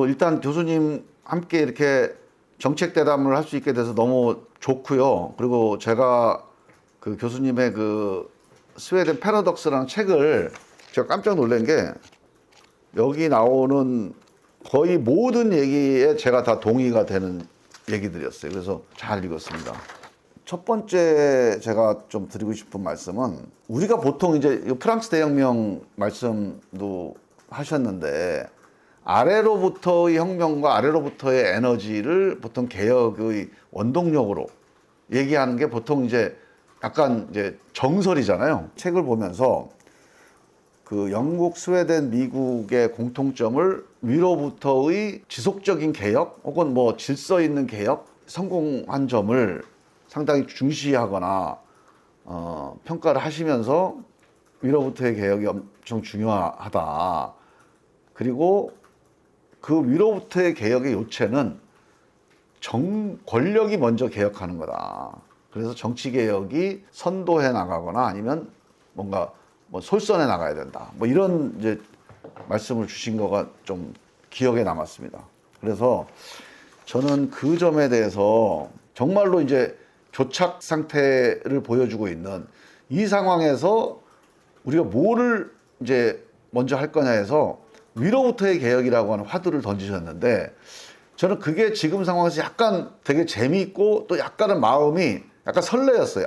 일단 교수님 함께 이렇게 정책 대담을 할 수 있게 돼서 너무 좋고요. 그리고 제가 그 교수님의 그 스웨덴 패러독스라는 책을 제가 깜짝 놀란 게 여기 나오는 거의 모든 얘기에 제가 다 동의가 되는 얘기들이었어요. 그래서 잘 읽었습니다. 첫 번째 제가 좀 드리고 싶은 말씀은 우리가 보통 이제 프랑스 대혁명 말씀도 하셨는데 아래로부터의 혁명과 아래로부터의 에너지를 보통 개혁의 원동력으로 얘기하는 게 보통 이제 약간 이제 정설이잖아요. 책을 보면서 그 영국, 스웨덴, 미국의 공통점을 위로부터의 지속적인 개혁 혹은 뭐 질서 있는 개혁 성공한 점을 상당히 중시하거나 평가를 하시면서 위로부터의 개혁이 엄청 중요하다. 그리고 그 위로부터의 개혁의 요체는 권력이 먼저 개혁하는 거다. 그래서 정치 개혁이 선도해 나가거나 아니면 뭔가 뭐 솔선해 나가야 된다. 뭐 이런 이제 말씀을 주신 거가 좀 기억에 남았습니다. 그래서 저는 그 점에 대해서 정말로 이제 교착 상태를 보여주고 있는 이 상황에서 우리가 뭐를 이제 먼저 할 거냐 해서 위로부터의 개혁이라고 하는 화두를 던지셨는데 저는 그게 지금 상황에서 약간 되게 재미있고 또 약간은 마음이 약간 설레었어요.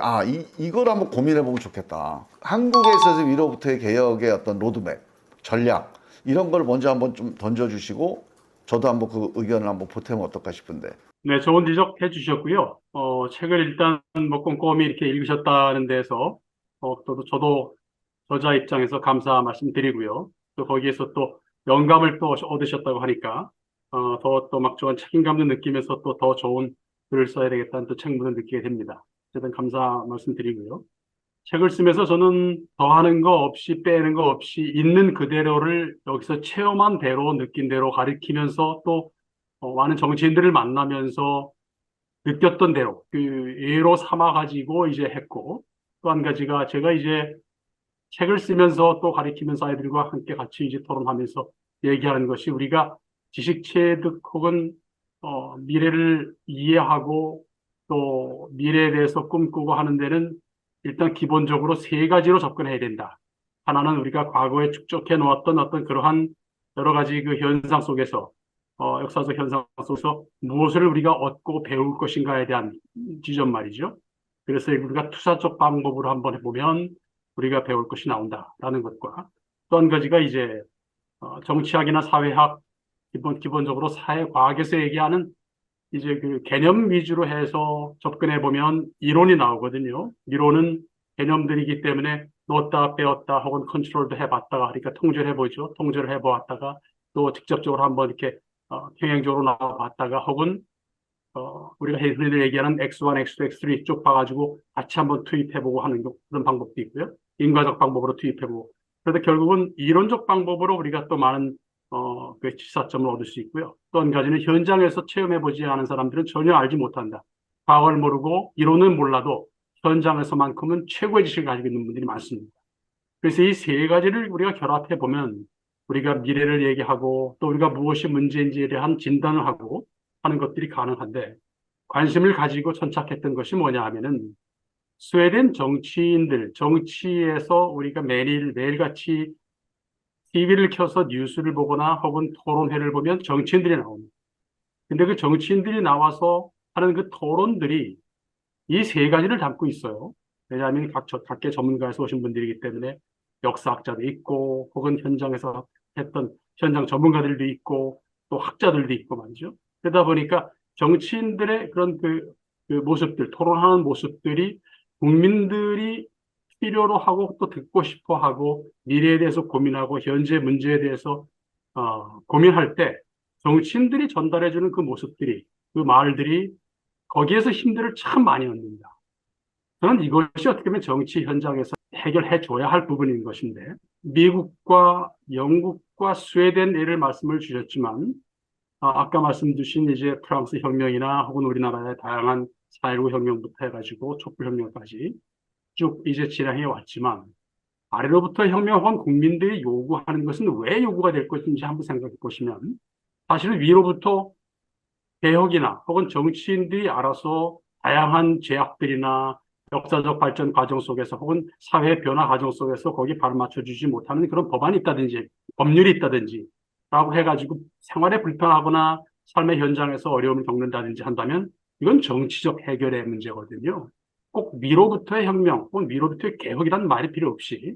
이걸 한번 고민해 보면 좋겠다. 한국에 있어서 위로부터의 개혁의 어떤 로드맵, 전략 이런 걸 먼저 한번 좀 던져주시고 저도 한번 그 의견을 한번 보태면 어떨까 싶은데. 네, 좋은 지적해 주셨고요. 책을 일단 뭐 꼼꼼히 이렇게 읽으셨다는 데서 또 저도 저자 입장에서 감사 말씀드리고요. 또 거기에서 또 영감을 또 얻으셨다고 하니까 더 또 막 좋은 책임감도 느끼면서 또 더 좋은 글을 써야 되겠다는 또 책무를 느끼게 됩니다. 어쨌든 감사 말씀드리고요. 책을 쓰면서 저는 더하는 거 없이 빼는 거 없이 있는 그대로를 여기서 체험한 대로 느낀 대로 가리키면서 또 많은 정치인들을 만나면서 느꼈던 대로 그 예로 삼아 가지고 이제 했고 또 한 가지가 제가 이제 책을 쓰면서 또 가리키면서 아이들과 함께 같이 이제 토론하면서 얘기하는 것이 우리가 지식 체득 혹은 미래를 이해하고 또 미래에 대해서 꿈꾸고 하는 데는 일단 기본적으로 세 가지로 접근해야 된다. 하나는 우리가 과거에 축적해 놓았던 어떤 그러한 여러 가지 그 현상 속에서 역사적 현상 속에서 무엇을 우리가 얻고 배울 것인가에 대한 지점 말이죠. 그래서 우리가 투사적 방법으로 한번 해보면 우리가 배울 것이 나온다라는 것과 또 한 가지가 이제 정치학이나 사회학 기본적으로 사회과학에서 얘기하는 이제 그 개념 위주로 해서 접근해 보면 이론이 나오거든요. 이론은 개념들이기 때문에 넣었다 빼었다 혹은 컨트롤도 해봤다가 그러니까 통제를 해보죠. 통제를 해보았다가 또 직접적으로 한번 이렇게 평행적으로 나와봤다가 혹은 우리가 흔히들 얘기하는 X1, X2, X3 쭉 봐가지고 같이 한번 투입해보고 하는 그런 방법도 있고요. 인과적 방법으로 투입해보고. 그런데 결국은 이론적 방법으로 우리가 또 많은 그 시사점을 얻을 수 있고요. 또 한 가지는 현장에서 체험해보지 않은 사람들은 전혀 알지 못한다. 과거를 모르고 이론은 몰라도 현장에서만큼은 최고의 지식을 가지고 있는 분들이 많습니다. 그래서 이 세 가지를 우리가 결합해보면 우리가 미래를 얘기하고 또 우리가 무엇이 문제인지에 대한 진단을 하고 하는 것들이 가능한데 관심을 가지고 천착했던 것이 뭐냐 하면은 스웨덴 정치인들, 정치에서 우리가 매일같이 TV를 켜서 뉴스를 보거나 혹은 토론회를 보면 정치인들이 나옵니다. 근데 그 정치인들이 나와서 하는 그 토론들이 이 세 가지를 담고 있어요. 왜냐하면 각계 전문가에서 오신 분들이기 때문에 역사학자도 있고 혹은 현장에서 했던 현장 전문가들도 있고 또 학자들도 있고 말이죠. 그러다 보니까 정치인들의 그런 그 모습들, 토론하는 모습들이 국민들이 필요로 하고 또 듣고 싶어 하고 미래에 대해서 고민하고 현재 문제에 대해서 고민할 때 정치인들이 전달해주는 그 모습들이 그 말들이 거기에서 힘들을 참 많이 얻는다. 저는 이것이 어떻게 보면 정치 현장에서 해결해 줘야 할 부분인 것인데 미국과 영국과 스웨덴 예를 말씀을 주셨지만 아까 말씀 주신 이제 프랑스 혁명이나 혹은 우리나라의 다양한 4.19 혁명부터 해가지고 촛불혁명까지 쭉 이제 진행해 왔지만 아래로부터 혁명 혹은 국민들이 요구하는 것은 왜 요구가 될 것인지 한번 생각해 보시면 사실은 위로부터 개혁이나 혹은 정치인들이 알아서 다양한 제약들이나 역사적 발전 과정 속에서 혹은 사회 변화 과정 속에서 거기에 발을 맞춰주지 못하는 그런 법안이 있다든지 법률이 있다든지 라고 해가지고 생활에 불편하거나 삶의 현장에서 어려움을 겪는다든지 한다면 이건 정치적 해결의 문제거든요. 꼭 위로부터의 혁명 혹은 위로부터의 개혁이라는 말이 필요 없이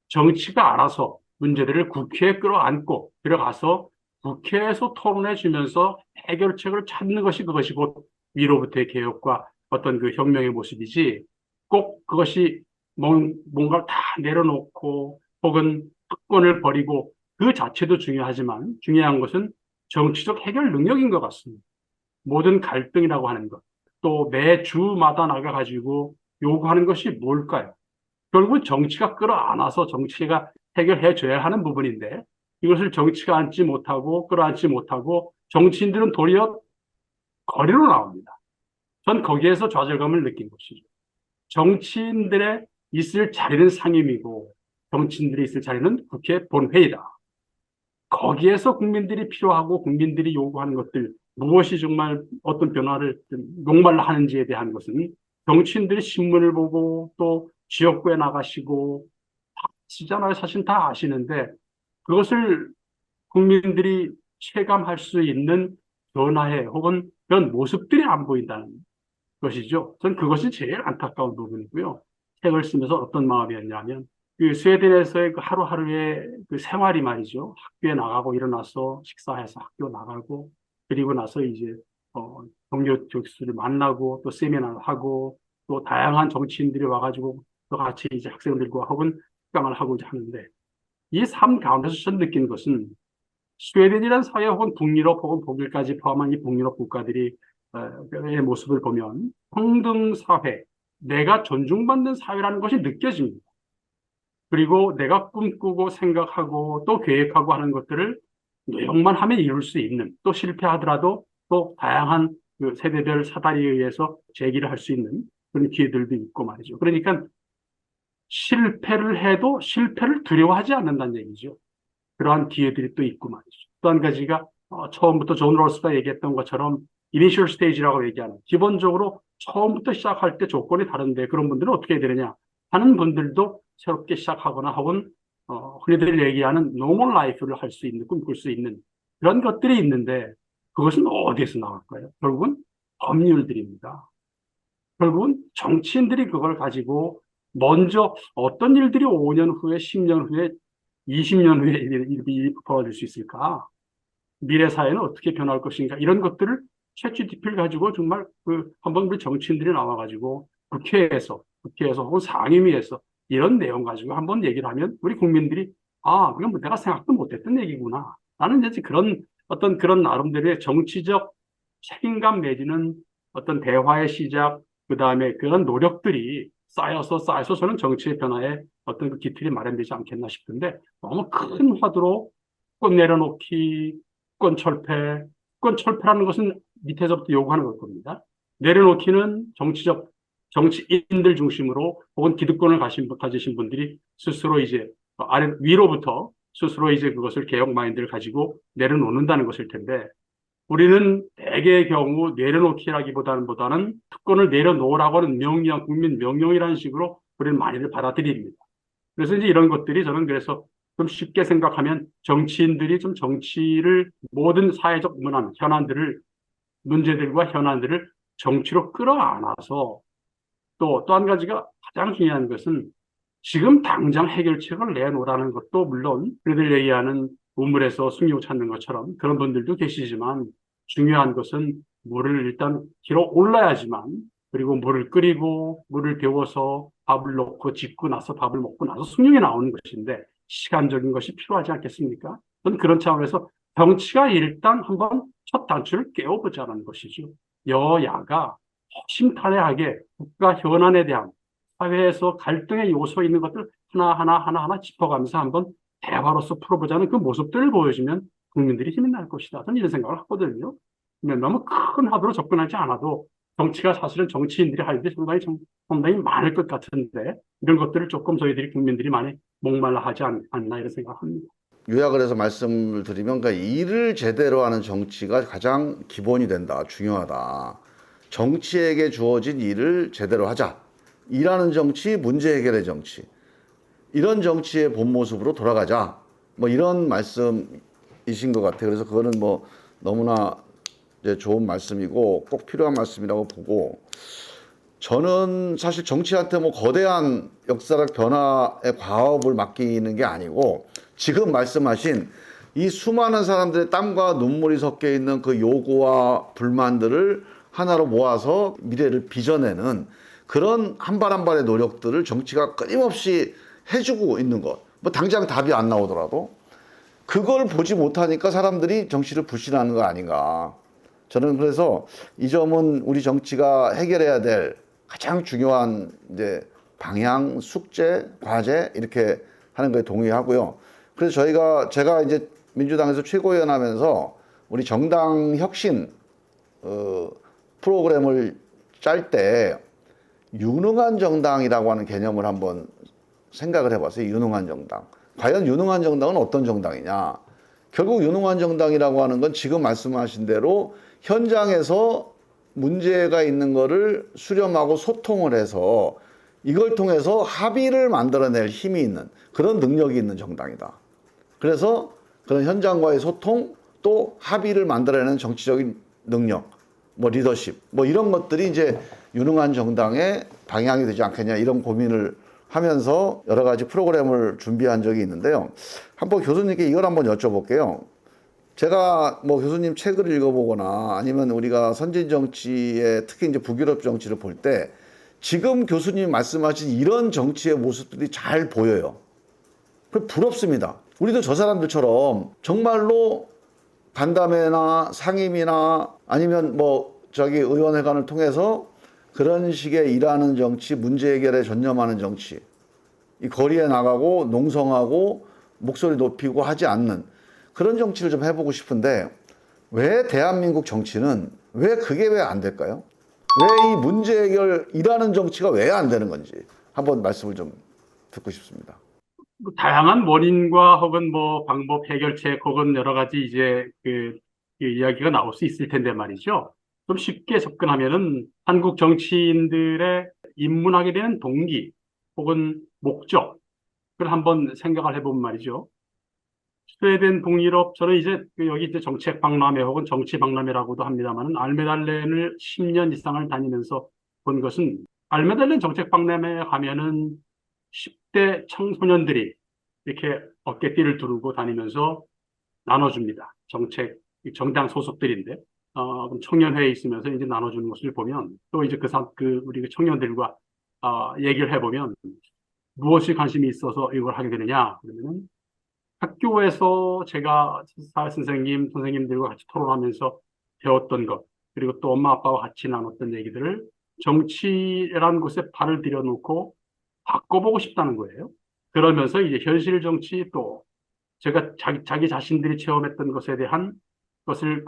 정치가 알아서 문제들을 국회에 끌어안고 들어가서 국회에서 토론해 주면서 해결책을 찾는 것이 그것이 곧 위로부터의 개혁과 어떤 그 혁명의 모습이지 꼭 그것이 뭔가를 다 내려놓고 혹은 특권을 버리고 그 자체도 중요하지만 중요한 것은 정치적 해결 능력인 것 같습니다. 모든 갈등이라고 하는 것, 또 매 주마다 나가가지고 요구하는 것이 뭘까요? 결국 정치가 끌어안아서 정치가 해결해 줘야 하는 부분인데 이것을 정치가 안지 못하고 끌어안지 못하고 정치인들은 도리어 거리로 나옵니다. 전 거기에서 좌절감을 느낀 것이죠. 정치인들의 있을 자리는 상임이고 정치인들이 있을 자리는 국회 본회의다. 거기에서 국민들이 필요하고 국민들이 요구하는 것들 무엇이 정말 어떤 변화를 목말라 하는지에 대한 것은 정치인들이 신문을 보고 또 지역구에 나가시고 아시잖아요. 사실 다 아시는데 그것을 국민들이 체감할 수 있는 변화에 혹은 그런 모습들이 안 보인다는 것이죠. 저는 그것이 제일 안타까운 부분이고요. 책을 쓰면서 어떤 마음이었냐면 그 스웨덴에서의 그 하루하루의 그 생활이 말이죠. 학교에 나가고 일어나서 식사해서 학교 나가고 그리고 나서 이제 동료 교수를 만나고 또 세미나를 하고 또 다양한 정치인들이 와가지고 또 같이 이제 학생들과 혹은 특강을 하고 하는데 이 삶 가운데서 전 느낀 것은 스웨덴이라는 사회 혹은 북유럽 혹은 독일까지 포함한 이 북유럽 국가들이 의 모습을 보면 평등 사회, 내가 존중받는 사회라는 것이 느껴집니다. 그리고 내가 꿈꾸고 생각하고 또 계획하고 하는 것들을 노력만 하면 이룰 수 있는 또 실패하더라도 또 다양한 그 세대별 사다리에 의해서 제기를 할 수 있는 그런 기회들도 있고 말이죠. 그러니까 실패를 해도 실패를 두려워하지 않는다는 얘기죠. 그러한 기회들이 또 있고 말이죠. 또 한 가지가 처음부터 존 롤스가 얘기했던 것처럼 이니셜 스테이지라고 얘기하는 기본적으로 처음부터 시작할 때 조건이 다른데 그런 분들은 어떻게 해야 되느냐 하는 분들도 새롭게 시작하거나 혹은 흔히들 얘기하는 노멀 라이프를 할 수 있는 꿈꿀 수 있는 그런 것들이 있는데 그것은 어디에서 나올까요? 결국은 법률들입니다. 결국은 정치인들이 그걸 가지고 먼저 어떤 일들이 5년 후에 10년 후에 20년 후에 일이 벌어질 수 있을까? 미래 사회는 어떻게 변할 것인가? 이런 것들을 챗 GPT를 가지고 정말 한번 우리 정치인들이 나와가지고 국회에서 혹은 상임위에서 이런 내용 가지고 한번 얘기를 하면 우리 국민들이 그건 뭐 내가 생각도 못했던 얘기구나. 나는 이제 그런 어떤 그런 나름대로의 정치적 책임감 내지는 어떤 대화의 시작, 그 다음에 그런 노력들이 쌓여서 저는 정치의 변화에 어떤 그 기틀이 마련되지 않겠나 싶은데 너무 큰 화두로 꽃 내려놓기, 꽃철폐라는 것은 밑에서부터 요구하는 걸 겁니다. 내려놓기는 정치인들 중심으로 혹은 기득권을 가지신 분들이 스스로 이제 위로부터 스스로 이제 그것을 개혁 마인드를 가지고 내려놓는다는 것일 텐데 우리는 대개의 경우 내려놓기라기보다는 특권을 내려놓으라고 하는 명령, 국민 명령이라는 식으로 우리는 많이들 받아들입니다. 그래서 이제 이런 것들이 저는 그래서 좀 쉽게 생각하면 정치인들이 좀 정치를 모든 사회적 문제들과 현안들을 정치로 끌어안아서 또 한 가지가 가장 중요한 것은 지금 당장 해결책을 내놓으라는 것도 물론 그들 얘기하는 우물에서 숨기고 찾는 것처럼 그런 분들도 계시지만 중요한 것은 물을 일단 길어 올라야지만 그리고 물을 끓이고 물을 데워서 밥을 넣고 짓고 나서 밥을 먹고 나서 숭늉이 나오는 것인데 시간적인 것이 필요하지 않겠습니까? 저는 그런 차원에서 정치가 일단 한번 첫 단추를 깨워보자는 것이죠. 여야가 허심탄회하게 국가 현안에 대한 사회에서 갈등의 요소에 있는 것들 하나하나 짚어가면서 한번 대화로서 풀어보자는 그 모습들을 보여주면 국민들이 힘이 날 것이다. 저는 이런 생각을 하거든요. 너무 큰 화두로 접근하지 않아도 정치가 사실은 정치인들이 할 일이 상당히 많을 것 같은데 이런 것들을 조금 저희들이 국민들이 많이 목말라 하지 않나 이런 생각을 합니다. 요약을 해서 말씀을 드리면, 그러니까 일을 제대로 하는 정치가 가장 기본이 된다, 중요하다. 정치에게 주어진 일을 제대로 하자. 일하는 정치, 문제 해결의 정치. 이런 정치의 본 모습으로 돌아가자. 뭐 이런 말씀이신 것 같아요. 그래서 그거는 뭐 너무나 이제 좋은 말씀이고 꼭 필요한 말씀이라고 보고, 저는 사실 정치한테 뭐 거대한 역사적 변화의 과업을 맡기는 게 아니고, 지금 말씀하신 이 수많은 사람들의 땀과 눈물이 섞여 있는 그 요구와 불만들을 하나로 모아서 미래를 빚어내는 그런 한 발 한 발의 노력들을 정치가 끊임없이 해주고 있는 것. 뭐 당장 답이 안 나오더라도 그걸 보지 못하니까 사람들이 정치를 불신하는 거 아닌가. 저는 그래서 이 점은 우리 정치가 해결해야 될 가장 중요한 이제 방향, 숙제, 과제 이렇게 하는 거에 동의하고요. 그래서 제가 이제 민주당에서 최고위원 하면서 우리 정당 혁신 프로그램을 짤 때 유능한 정당이라고 하는 개념을 한번 생각을 해봤어요. 유능한 정당. 과연 유능한 정당은 어떤 정당이냐? 결국 유능한 정당이라고 하는 건 지금 말씀하신 대로 현장에서 문제가 있는 거를 수렴하고 소통을 해서 이걸 통해서 합의를 만들어낼 힘이 있는 그런 능력이 있는 정당이다. 그래서 그런 현장과의 소통, 또 합의를 만들어내는 정치적인 능력, 뭐 리더십, 뭐 이런 것들이 이제 유능한 정당의 방향이 되지 않겠냐, 이런 고민을 하면서 여러 가지 프로그램을 준비한 적이 있는데요. 한번 교수님께 이걸 한번 여쭤볼게요. 제가 뭐 교수님 책을 읽어보거나 아니면 우리가 선진 정치에 특히 이제 북유럽 정치를 볼 때 지금 교수님 말씀하신 이런 정치의 모습들이 잘 보여요. 부럽습니다. 우리도 저 사람들처럼 정말로 간담회나 상임이나 아니면 뭐 저기 의원회관을 통해서 그런 식의 일하는 정치, 문제 해결에 전념하는 정치, 이 거리에 나가고 농성하고 목소리 높이고 하지 않는 그런 정치를 좀 해보고 싶은데, 왜 대한민국 정치는 왜 안 될까요? 왜 이 문제 해결 일하는 정치가 왜 안 되는 건지 한번 말씀을 좀 듣고 싶습니다. 뭐 다양한 원인과 혹은 뭐 방법, 해결책 혹은 여러 가지 이제 그 이야기가 나올 수 있을 텐데 말이죠. 좀 쉽게 접근하면은 한국 정치인들의 입문하게 되는 동기 혹은 목적을 한번 생각을 해보면 말이죠. 스웨덴 동유럽, 저는 이제 여기 이제 정책 박람회 혹은 정치 박람회라고도 합니다만은 알메달렌을 10년 이상을 다니면서 본 것은, 알메달렌 정책 박람회에 가면은 10대 청소년들이 이렇게 어깨띠를 두르고 다니면서 나눠줍니다. 정당 소속들인데, 그럼 청년회에 있으면서 이제 나눠주는 것을 보면, 또 이제 우리 그 청년들과, 얘기를 해보면, 무엇이 관심이 있어서 이걸 하게 되느냐? 그러면은 학교에서 제가 선생님들과 같이 토론하면서 배웠던 것, 그리고 또 엄마 아빠와 같이 나눴던 얘기들을 정치라는 곳에 발을 들여놓고 바꿔보고 싶다는 거예요. 그러면서 이제 현실 정치, 또 제가 자기 자신들이 체험했던 것에 대한 것을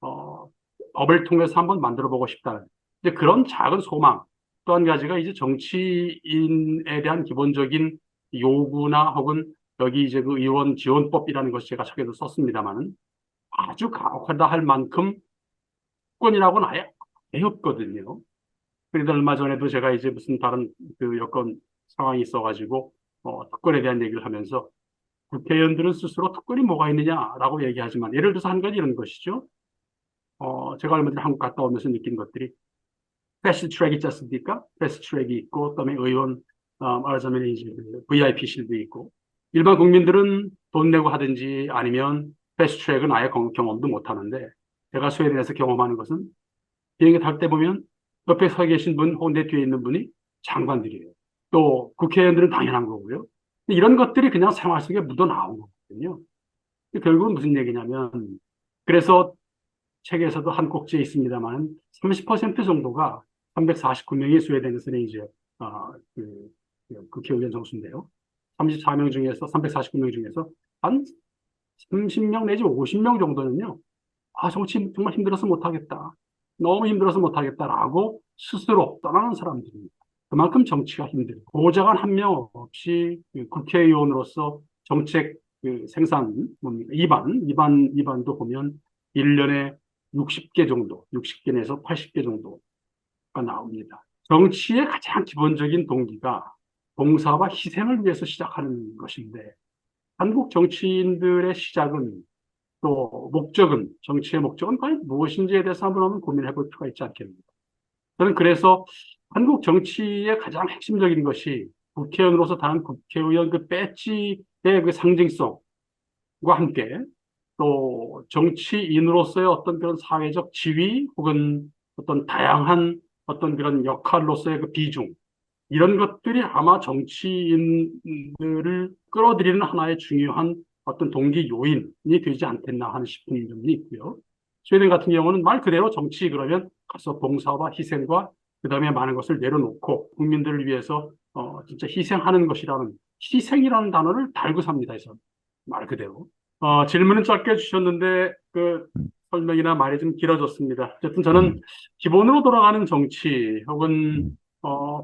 어, 업을 통해서 한번 만들어 보고 싶다는, 이제 그런 작은 소망. 또 한 가지가 이제 정치인에 대한 기본적인 요구나 혹은 여기 이제 그 의원 지원법이라는 것이 제가 책에도 썼습니다만은 아주 가혹하다 할 만큼 특권이라고는 아예 없거든요. 그래도 얼마 전에도 제가 이제 무슨 다른 그 여건 상황이 있어가지고 특권에 대한 얘기를 하면서, 국회의원들은 스스로 특권이 뭐가 있느냐라고 얘기하지만, 예를 들어서 한 가지 이런 것이죠. 제가 얼마 전에 한국 갔다 오면서 느낀 것들이, 패스트 트랙 있지 않습니까? 패스트 트랙이 있고, 그다음에 의원, 말하자면 이제 VIP실도 있고, 일반 국민들은 돈 내고 하든지 아니면 패스트 트랙은 아예 경험도 못 하는데, 제가 스웨덴에서 경험하는 것은 비행기 탈 때 보면 옆에 서 계신 분 혹은 내 뒤에 있는 분이 장관들이에요. 또 국회의원들은 당연한 거고요. 이런 것들이 그냥 생활 속에 묻어 나온 거거든요. 결국은 무슨 얘기냐면, 그래서 책에서도 한 꼭지에 있습니다만 30% 정도가, 349명이 스웨덴에서는 이제 국회의원 정수인데요. 34명 중에서 349명 중에서 한 30명 내지 50명 정도는요. 정치 정말 힘들어서 못하겠다. 너무 힘들어서 못하겠다라고 스스로 떠나는 사람들입니다. 그만큼 정치가 힘들고, 보좌관 한 명 없이 국회의원으로서 정책 그 생산, 뭡니까? 이반도 보면 1년에 60개 정도, 60개 내에서 80개 정도가 나옵니다. 정치의 가장 기본적인 동기가 봉사와 희생을 위해서 시작하는 것인데, 한국 정치인들의 시작은 또 목적은, 정치의 목적은 과연 무엇인지에 대해서 한번 고민해 볼 필요가 있지 않겠습니까? 저는 그래서 한국 정치의 가장 핵심적인 것이 국회의원으로서 단 국회의원 그 배지의 그 상징성과 함께 또 정치인으로서의 어떤 그런 사회적 지위 혹은 어떤 다양한 어떤 그런 역할로서의 그 비중, 이런 것들이 아마 정치인들을 끌어들이는 하나의 중요한 어떤 동기 요인이 되지 않겠나 하는 싶은 점이 있고요. 스웨덴 같은 경우는 말 그대로 정치 그러면 가서 봉사와 희생과 그다음에 많은 것을 내려놓고 국민들을 위해서 진짜 희생하는 것이라는, 희생이라는 단어를 달고 삽니다. 해서 말 그대로. 질문은 짧게 주셨는데 그 설명이나 말이 좀 길어졌습니다. 어쨌든 저는 기본으로 돌아가는 정치 혹은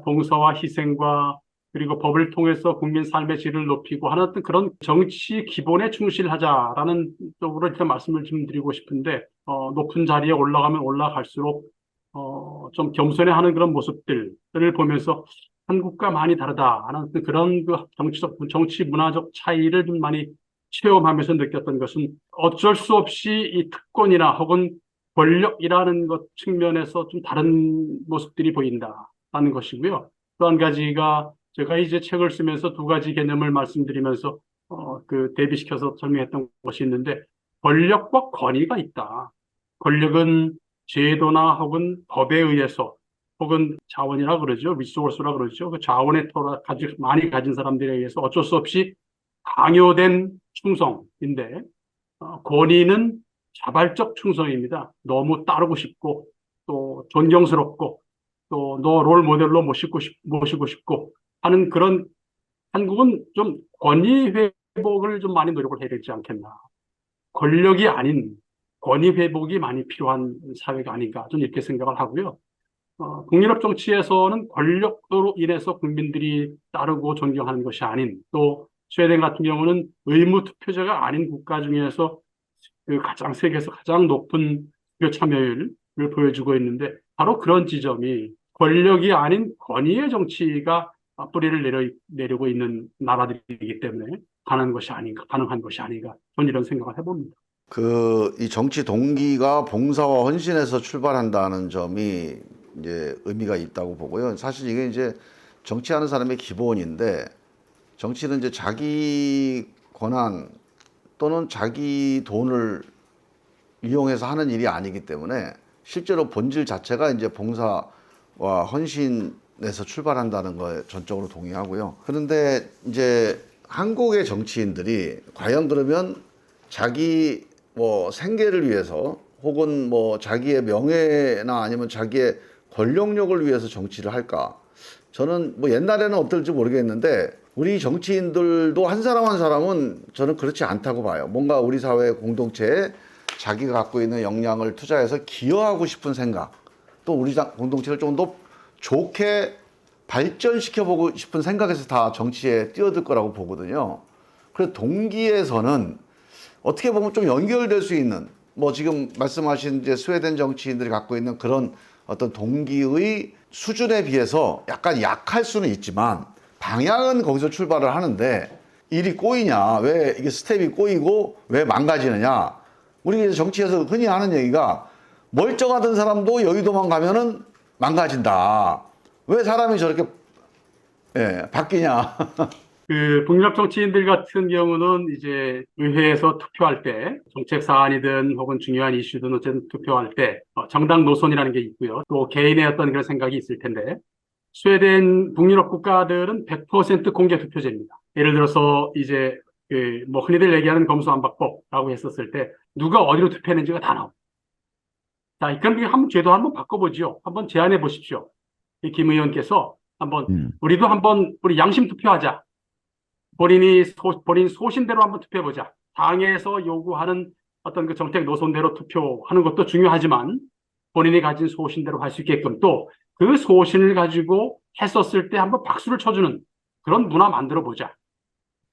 봉사와 희생과 그리고 법을 통해서 국민 삶의 질을 높이고 하는 어떤 그런 정치 기본에 충실하자라는 쪽으로 일단 말씀을 좀 드리고 싶은데, 높은 자리에 올라가면 올라갈수록 좀 겸손해하는 그런 모습들을 보면서 한국과 많이 다르다라는 그런 그 정치 문화적 차이를 좀 많이 체험하면서 느꼈던 것은, 어쩔 수 없이 이 특권이나 혹은 권력이라는 것 측면에서 좀 다른 모습들이 보인다라는 것이고요. 또 한 가지가, 제가 이제 책을 쓰면서 두 가지 개념을 말씀드리면서 그 대비시켜서 설명했던 것이 있는데, 권력과 권위가 있다. 권력은 제도나 혹은 법에 의해서 혹은 자원이라 그러죠. 리소스라 그러죠. 그 자원의 토라 많이 가진 사람들에 의해서 어쩔 수 없이 강요된 충성인데, 권위는 자발적 충성입니다. 너무 따르고 싶고 또 존경스럽고 또 너 롤 모델로 모시고 싶고 하는 그런, 한국은 좀 권위 회복을 좀 많이 노력을 해야 되지 않겠나. 권력이 아닌 권위 회복이 많이 필요한 사회가 아닌가, 좀 이렇게 생각을 하고요. 북유럽 정치에서는 권력으로 인해서 국민들이 따르고 존경하는 것이 아닌, 또 스웨덴 같은 경우는 의무 투표제가 아닌 국가 중에서 그 세계에서 가장 높은 투표 참여율을 보여주고 있는데, 바로 그런 지점이 권력이 아닌 권위의 정치가 뿌리를 내리고 있는 나라들이기 때문에 가능한 것이 아닌가, 저는 이런 생각을 해봅니다. 이 정치 동기가 봉사와 헌신에서 출발한다는 점이 이제 의미가 있다고 보고요. 사실 이게 이제 정치하는 사람의 기본인데, 정치는 이제 자기 권한 또는 자기 돈을 이용해서 하는 일이 아니기 때문에 실제로 본질 자체가 이제 봉사와 헌신에서 출발한다는 거에 전적으로 동의하고요. 그런데 이제 한국의 정치인들이 과연 그러면 자기 뭐 생계를 위해서 혹은 뭐 자기의 명예나 아니면 자기의 권력력을 위해서 정치를 할까? 저는 뭐 옛날에는 어떨지 모르겠는데 우리 정치인들도 한 사람 한 사람은 저는 그렇지 않다고 봐요. 뭔가 우리 사회 공동체에 자기가 갖고 있는 역량을 투자해서 기여하고 싶은 생각, 또 우리 공동체를 좀 더 좋게 발전시켜보고 싶은 생각에서 다 정치에 뛰어들 거라고 보거든요. 그래서 동기에서는 어떻게 보면 좀 연결될 수 있는, 뭐 지금 말씀하신 이제 스웨덴 정치인들이 갖고 있는 그런 어떤 동기의 수준에 비해서 약간 약할 수는 있지만 방향은 거기서 출발을 하는데, 일이 꼬이냐, 왜 이게 스텝이 꼬이고 왜 망가지느냐. 우리 이제 정치에서 흔히 하는 얘기가, 멀쩡하던 사람도 여의도만 가면은 망가진다. 왜 사람이 저렇게 바뀌냐. 그 북유럽 정치인들 같은 경우는 이제 의회에서 투표할 때, 정책 사안이든 혹은 중요한 이슈든 어쨌든 투표할 때 정당 노선이라는 게 있고요. 또 개인의 어떤 그런 생각이 있을 텐데, 스웨덴 북유럽 국가들은 100% 공개 투표제입니다. 예를 들어서 이제 뭐 흔히들 얘기하는 검수완박법라고 했었을 때 누가 어디로 투표했는지가 다 나옵니다. 자, 그럼 한번 제도 한번 바꿔보죠. 한번 제안해 보십시오. 이 김 의원께서 한번 우리 양심 투표하자. 본인 소신대로 한번 투표해보자. 당에서 요구하는 어떤 그 정책 노선대로 투표하는 것도 중요하지만 본인이 가진 소신대로 할 수 있게끔, 또 그 소신을 가지고 했었을 때 한번 박수를 쳐주는 그런 문화 만들어 보자.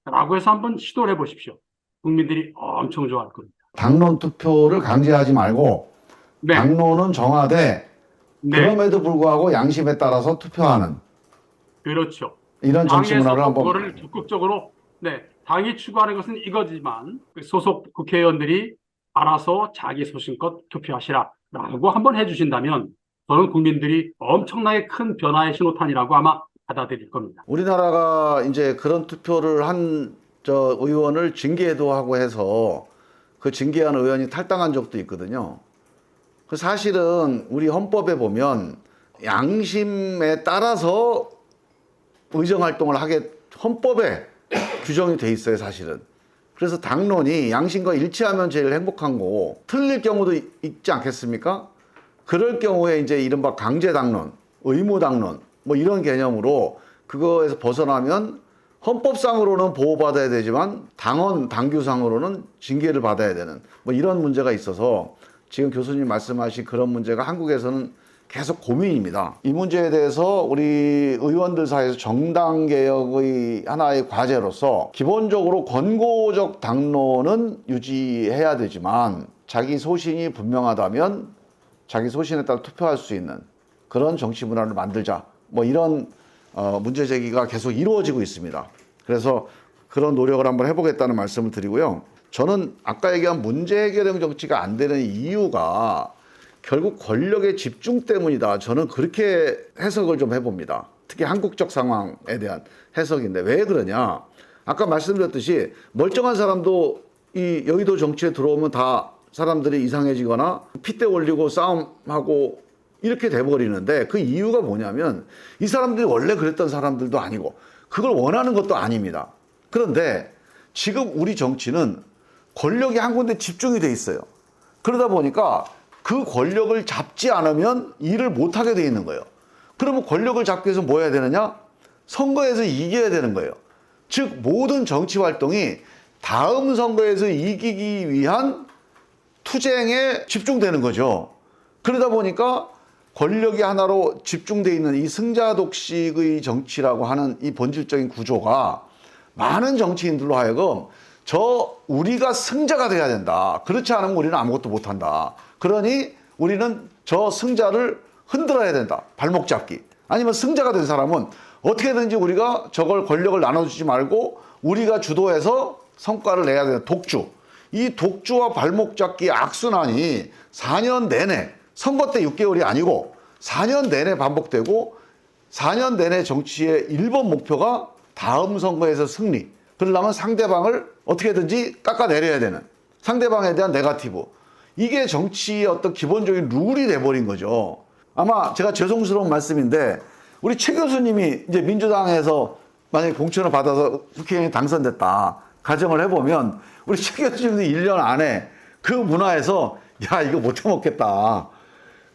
라고 해서 한번 시도를 해보십시오. 국민들이 엄청 좋아할 겁니다. 당론 투표를 강제하지 말고 네, 당론은 정하되 네, 그럼에도 불구하고 양심에 따라서 투표하는 그렇죠. 이런 정치 문화를 당에서도 한번 그거를 적극적으로, 네, 당이 추구하는 것은 이거지만 그 소속 국회의원들이 알아서 자기 소신껏 투표하시라라고 한번 해주신다면 저는 국민들이 엄청나게 큰 변화의 신호탄이라고 아마 받아들일 겁니다. 우리나라가 이제 그런 투표를 한 저 의원을 징계도 하고 해서 그 징계한 의원이 탈당한 적도 있거든요. 그 사실은 우리 헌법에 보면 양심에 따라서 의정 활동을 하게 헌법에 규정이 돼 있어요, 사실은. 그래서 당론이 양심과 일치하면 제일 행복한 거고 틀릴 경우도 있지 않겠습니까? 그럴 경우에 이제 이른바 강제 당론, 의무 당론 뭐 이런 개념으로 그거에서 벗어나면 헌법상으로는 보호받아야 되지만 당원, 당규상으로는 징계를 받아야 되는 뭐 이런 문제가 있어서 지금 교수님 말씀하신 그런 문제가 한국에서는 계속 고민입니다. 이 문제에 대해서 우리 의원들 사이에서 정당 개혁의 하나의 과제로서 기본적으로 권고적 당론은 유지해야 되지만 자기 소신이 분명하다면 자기 소신에 따라 투표할 수 있는 그런 정치 문화를 만들자. 뭐 이런 문제 제기가 계속 이루어지고 있습니다. 그래서 그런 노력을 한번 해보겠다는 말씀을 드리고요. 저는 아까 얘기한 문제 해결형 정치가 안 되는 이유가 결국 권력의 집중 때문이다. 저는 그렇게 해석을 좀 해봅니다. 특히 한국적 상황에 대한 해석인데 왜 그러냐? 아까 말씀드렸듯이 멀쩡한 사람도 이 여의도 정치에 들어오면 다 사람들이 이상해지거나 핏대 올리고 싸움하고 이렇게 돼버리는데 그 이유가 뭐냐면 이 사람들이 원래 그랬던 사람들도 아니고 그걸 원하는 것도 아닙니다. 그런데 지금 우리 정치는 권력이 한 군데 집중이 돼 있어요. 그러다 보니까 그 권력을 잡지 않으면 일을 못하게 돼 있는 거예요. 그러면 권력을 잡기 위해서 뭐 해야 되느냐? 선거에서 이겨야 되는 거예요. 즉 모든 정치 활동이 다음 선거에서 이기기 위한 투쟁에 집중되는 거죠. 그러다 보니까 권력이 하나로 집중되어 있는 이 승자독식의 정치라고 하는 이 본질적인 구조가 많은 정치인들로 하여금 우리가 승자가 돼야 된다. 그렇지 않으면 우리는 아무것도 못한다. 그러니 우리는 저 승자를 흔들어야 된다. 발목 잡기. 아니면 승자가 된 사람은 어떻게든지 우리가 저걸 권력을 나눠주지 말고 우리가 주도해서 성과를 내야 된다. 독주. 이 독주와 발목 잡기 악순환이 4년 내내 선거 때 6개월이 아니고 4년 내내 반복되고 4년 내내 정치의 1번 목표가 다음 선거에서 승리. 그러려면 상대방을 어떻게든지 깎아내려야 되는 상대방에 대한 네거티브. 이게 정치의 어떤 기본적인 룰이 돼버린 거죠. 아마 제가 죄송스러운 말씀인데 우리 최 교수님이 이제 민주당에서 만약에 공천을 받아서 국회의원이 당선됐다. 가정을 해보면 우리 최 교수님도 1년 안에 그 문화에서 야 이거 못 해먹겠다.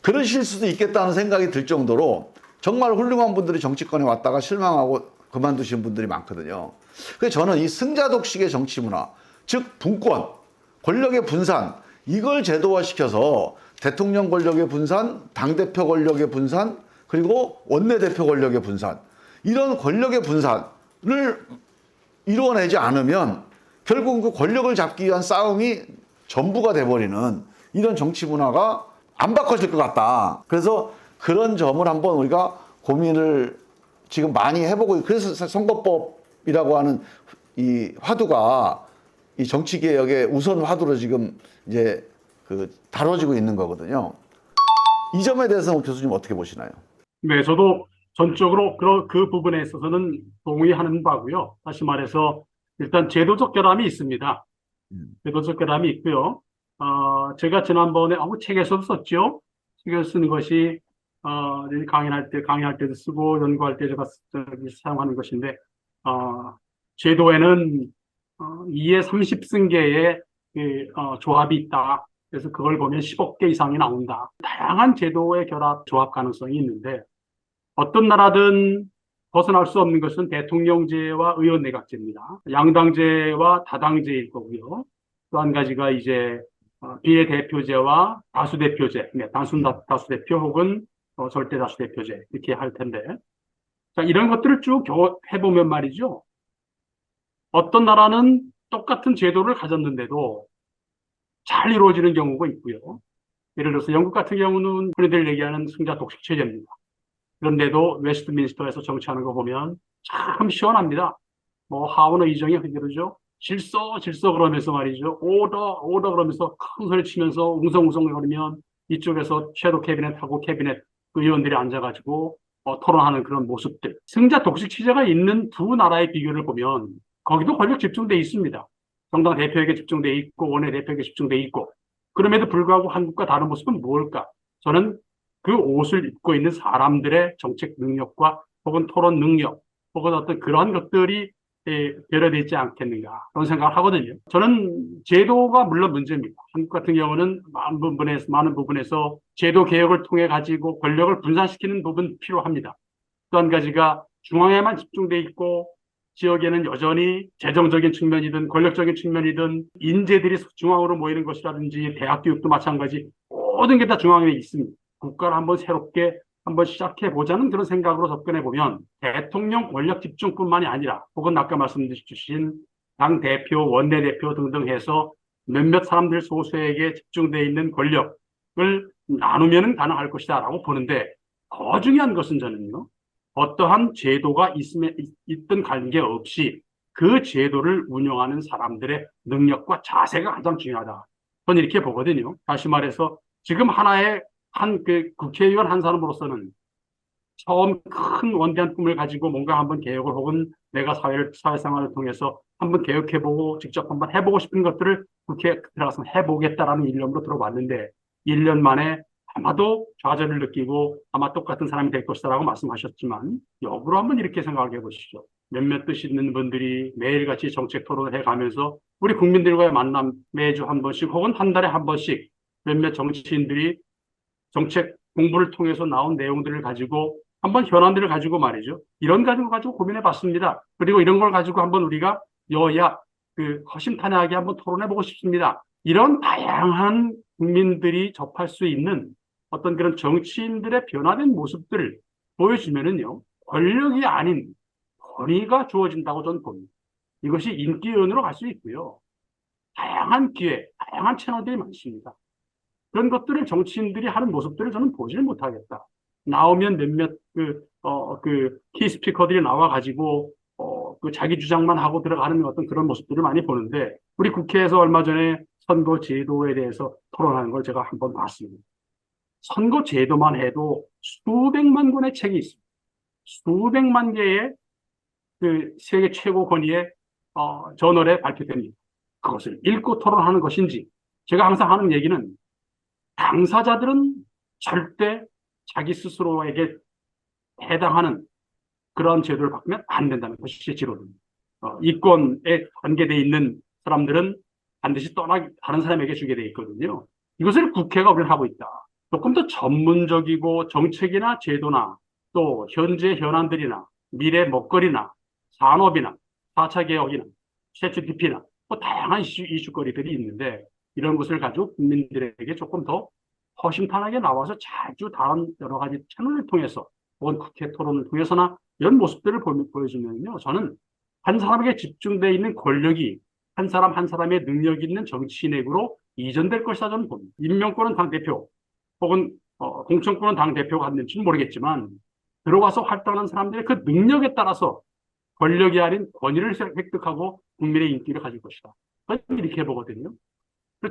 그러실 수도 있겠다는 생각이 들 정도로 정말 훌륭한 분들이 정치권에 왔다가 실망하고 그만두신 분들이 많거든요. 그래서 저는 이 승자독식의 정치 문화, 즉 분권, 권력의 분산 이걸 제도화시켜서 대통령 권력의 분산, 당대표 권력의 분산, 그리고 원내대표 권력의 분산 이런 권력의 분산을 이루어내지 않으면 결국 그 권력을 잡기 위한 싸움이 전부가 돼버리는 이런 정치 문화가 안 바꿔질 것 같다. 그래서 그런 점을 한번 우리가 고민을 지금 많이 해보고 그래서 선거법이라고 하는 이 화두가 이 정치개혁의 우선 화두로 지금 이제 다뤄지고 있는 거거든요. 이 점에 대해서는 교수님 어떻게 보시나요? 네, 저도 전적으로 그 부분에 있어서는 동의하는 바고요. 다시 말해서 일단 제도적 결함이 있습니다. 제도적 결함이 있고요. 제가 지난번에 아무 책에서도 썼죠. 책에서 쓴 것이 강의할 때도 쓰고 연구할 때 제가 사용하는 것인데 제도에는 2의 30승계의 조합이 있다. 그래서 그걸 보면 10억 개 이상이 나온다. 다양한 제도의 결합, 조합 가능성이 있는데 어떤 나라든 벗어날 수 없는 것은 대통령제와 의원내각제입니다. 양당제와 다당제일 거고요. 또 한 가지가 이제 비례대표제와 다수대표제, 단순 다수대표 혹은 절대 다수대표제 이렇게 할 텐데, 자 이런 것들을 쭉 해보면 말이죠. 어떤 나라는 똑같은 제도를 가졌는데도 잘 이루어지는 경우가 있고요. 예를 들어서 영국 같은 경우는 흔히들 얘기하는 승자 독식 체제입니다. 그런데도 웨스트민스터에서 정치하는 거 보면 참 시원합니다. 뭐 하원의 의정이 그러죠. 질서 질서 그러면서 말이죠. 오더 오더 그러면서 큰 소리 치면서 웅성웅성 거리면 이쪽에서 섀도우 캐비넷하고 캐비넷 의원들이 앉아가지고 토론하는 그런 모습들. 승자 독식 체제가 있는 두 나라의 비교를 보면 거기도 권력 집중돼 있습니다. 정당 대표에게 집중돼 있고 원내 대표에게 집중돼 있고 그럼에도 불구하고 한국과 다른 모습은 뭘까? 저는 그 옷을 입고 있는 사람들의 정책 능력과 혹은 토론 능력 혹은 어떤 그러한 것들이 배려되어 있지 않겠는가 그런 생각을 하거든요. 저는 제도가 물론 문제입니다. 한국 같은 경우는 많은 부분에서 제도 개혁을 통해 가지고 권력을 분산시키는 부분 필요합니다. 또 한 가지가 중앙에만 집중돼 있고 지역에는 여전히 재정적인 측면이든 권력적인 측면이든 인재들이 중앙으로 모이는 것이라든지 대학 교육도 마찬가지 모든 게 다 중앙에 있습니다. 국가를 한번 새롭게 한번 시작해 보자는 그런 생각으로 접근해 보면 대통령 권력 집중뿐만이 아니라 혹은 아까 말씀 주신 당 대표, 원내 대표 등등 해서 몇몇 사람들 소수에게 집중되어 있는 권력을 나누면 가능할 것이다라고 보는데 더 중요한 것은 저는요. 어떠한 제도가 있든 관계없이 그 제도를 운영하는 사람들의 능력과 자세가 가장 중요하다. 저는 이렇게 보거든요. 다시 말해서 지금 하나의 그 국회의원 한 사람으로서는 처음 큰 원대한 꿈을 가지고 뭔가 한번 개혁을 혹은 내가 사회생활을 통해서 한번 개혁해보고 직접 한번 해보고 싶은 것들을 국회에 들어가서 해보겠다라는 일념으로 들어왔는데 1년 만에 아마도 좌절을 느끼고 아마 똑같은 사람이 될 것이다라고 말씀하셨지만 역으로 한번 이렇게 생각해 보시죠. 몇몇 뜻 있는 분들이 매일같이 정책 토론을 해가면서 우리 국민들과의 만남 매주 한 번씩 혹은 한 달에 한 번씩 몇몇 정치인들이 정책 공부를 통해서 나온 내용들을 가지고 한번 현안들을 가지고 말이죠. 이런 가지고 고민해 봤습니다. 그리고 이런 걸 가지고 한번 우리가 여야 허심탄회하게 한번 토론해 보고 싶습니다. 이런 다양한 국민들이 접할 수 있는 어떤 그런 정치인들의 변화된 모습들을 보여주면은요. 권력이 아닌 권위가 주어진다고 저는 봅니다. 이것이 인기의원으로 갈 수 있고요. 다양한 기회, 다양한 채널들이 많습니다. 그런 것들을 정치인들이 하는 모습들을 저는 보지를 못하겠다. 나오면 몇몇 키스피커들이 나와가지고, 자기 주장만 하고 들어가는 어떤 그런 모습들을 많이 보는데, 우리 국회에서 얼마 전에 선거 제도에 대해서 토론하는 걸 제가 한번 봤습니다. 선거 제도만 해도 수백만 권의 책이 있습니다. 수백만 개의 세계 최고 권위의 저널에 발표됩니다. 그것을 읽고 토론하는 것인지, 제가 항상 하는 얘기는 당사자들은 절대 자기 스스로에게 해당하는 그런 제도를 바꾸면 안 된다는 것이 제 지론입니다. 이권에 관계되어 있는 사람들은 반드시 다른 사람에게 주게 돼 있거든요. 이것을 국회가 우리를 하고 있다. 조금 더 전문적이고 정책이나 제도나 또 현재 현안들이나 미래 먹거리나 산업이나 4차 개혁이나 챗GPT나 뭐 다양한 이슈거리들이 있는데 이런 것을 가지고 국민들에게 조금 더 허심탄회하게 나와서 자주 다른 여러 가지 채널을 통해서 혹은 국회 토론을 통해서나 이런 모습들을 보여주면요. 저는 한 사람에게 집중되어 있는 권력이 한 사람 한 사람의 능력 있는 정치인에게로 이전될 것이다 저는 봅니다. 임명권은 당대표 혹은 공천권은 당대표가 갖는지는 모르겠지만 들어와서 활동하는 사람들의 그 능력에 따라서 권력이 아닌 권위를 획득하고 국민의 인기를 가질 것이다. 저는 이렇게 보거든요.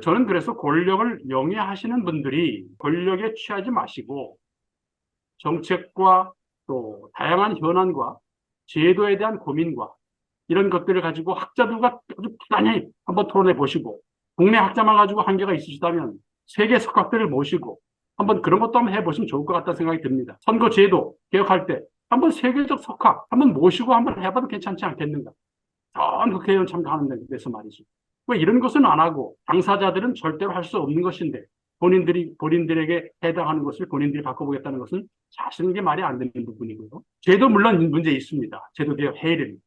저는 그래서 권력을 영위하시는 분들이 권력에 취하지 마시고 정책과 또 다양한 현안과 제도에 대한 고민과 이런 것들을 가지고 학자들과 아주 부단히 한번 토론해 보시고 국내 학자만 가지고 한계가 있으시다면 세계 석학들을 모시고 한번 그런 것도 한번 해보시면 좋을 것 같다는 생각이 듭니다. 선거 제도 개혁할 때 한번 세계적 석학 한번 모시고 한번 해봐도 괜찮지 않겠는가. 전 국회의원 참가하는 데서 말이죠. 왜 이런 것은 안 하고 당사자들은 절대로 할 수 없는 것인데 본인들에게 해당하는 것을 본인들이 바꿔보겠다는 것은 사실은 게 말이 안 되는 부분이고요. 제도 물론 문제 있습니다. 제도 개혁 해야 됩니다.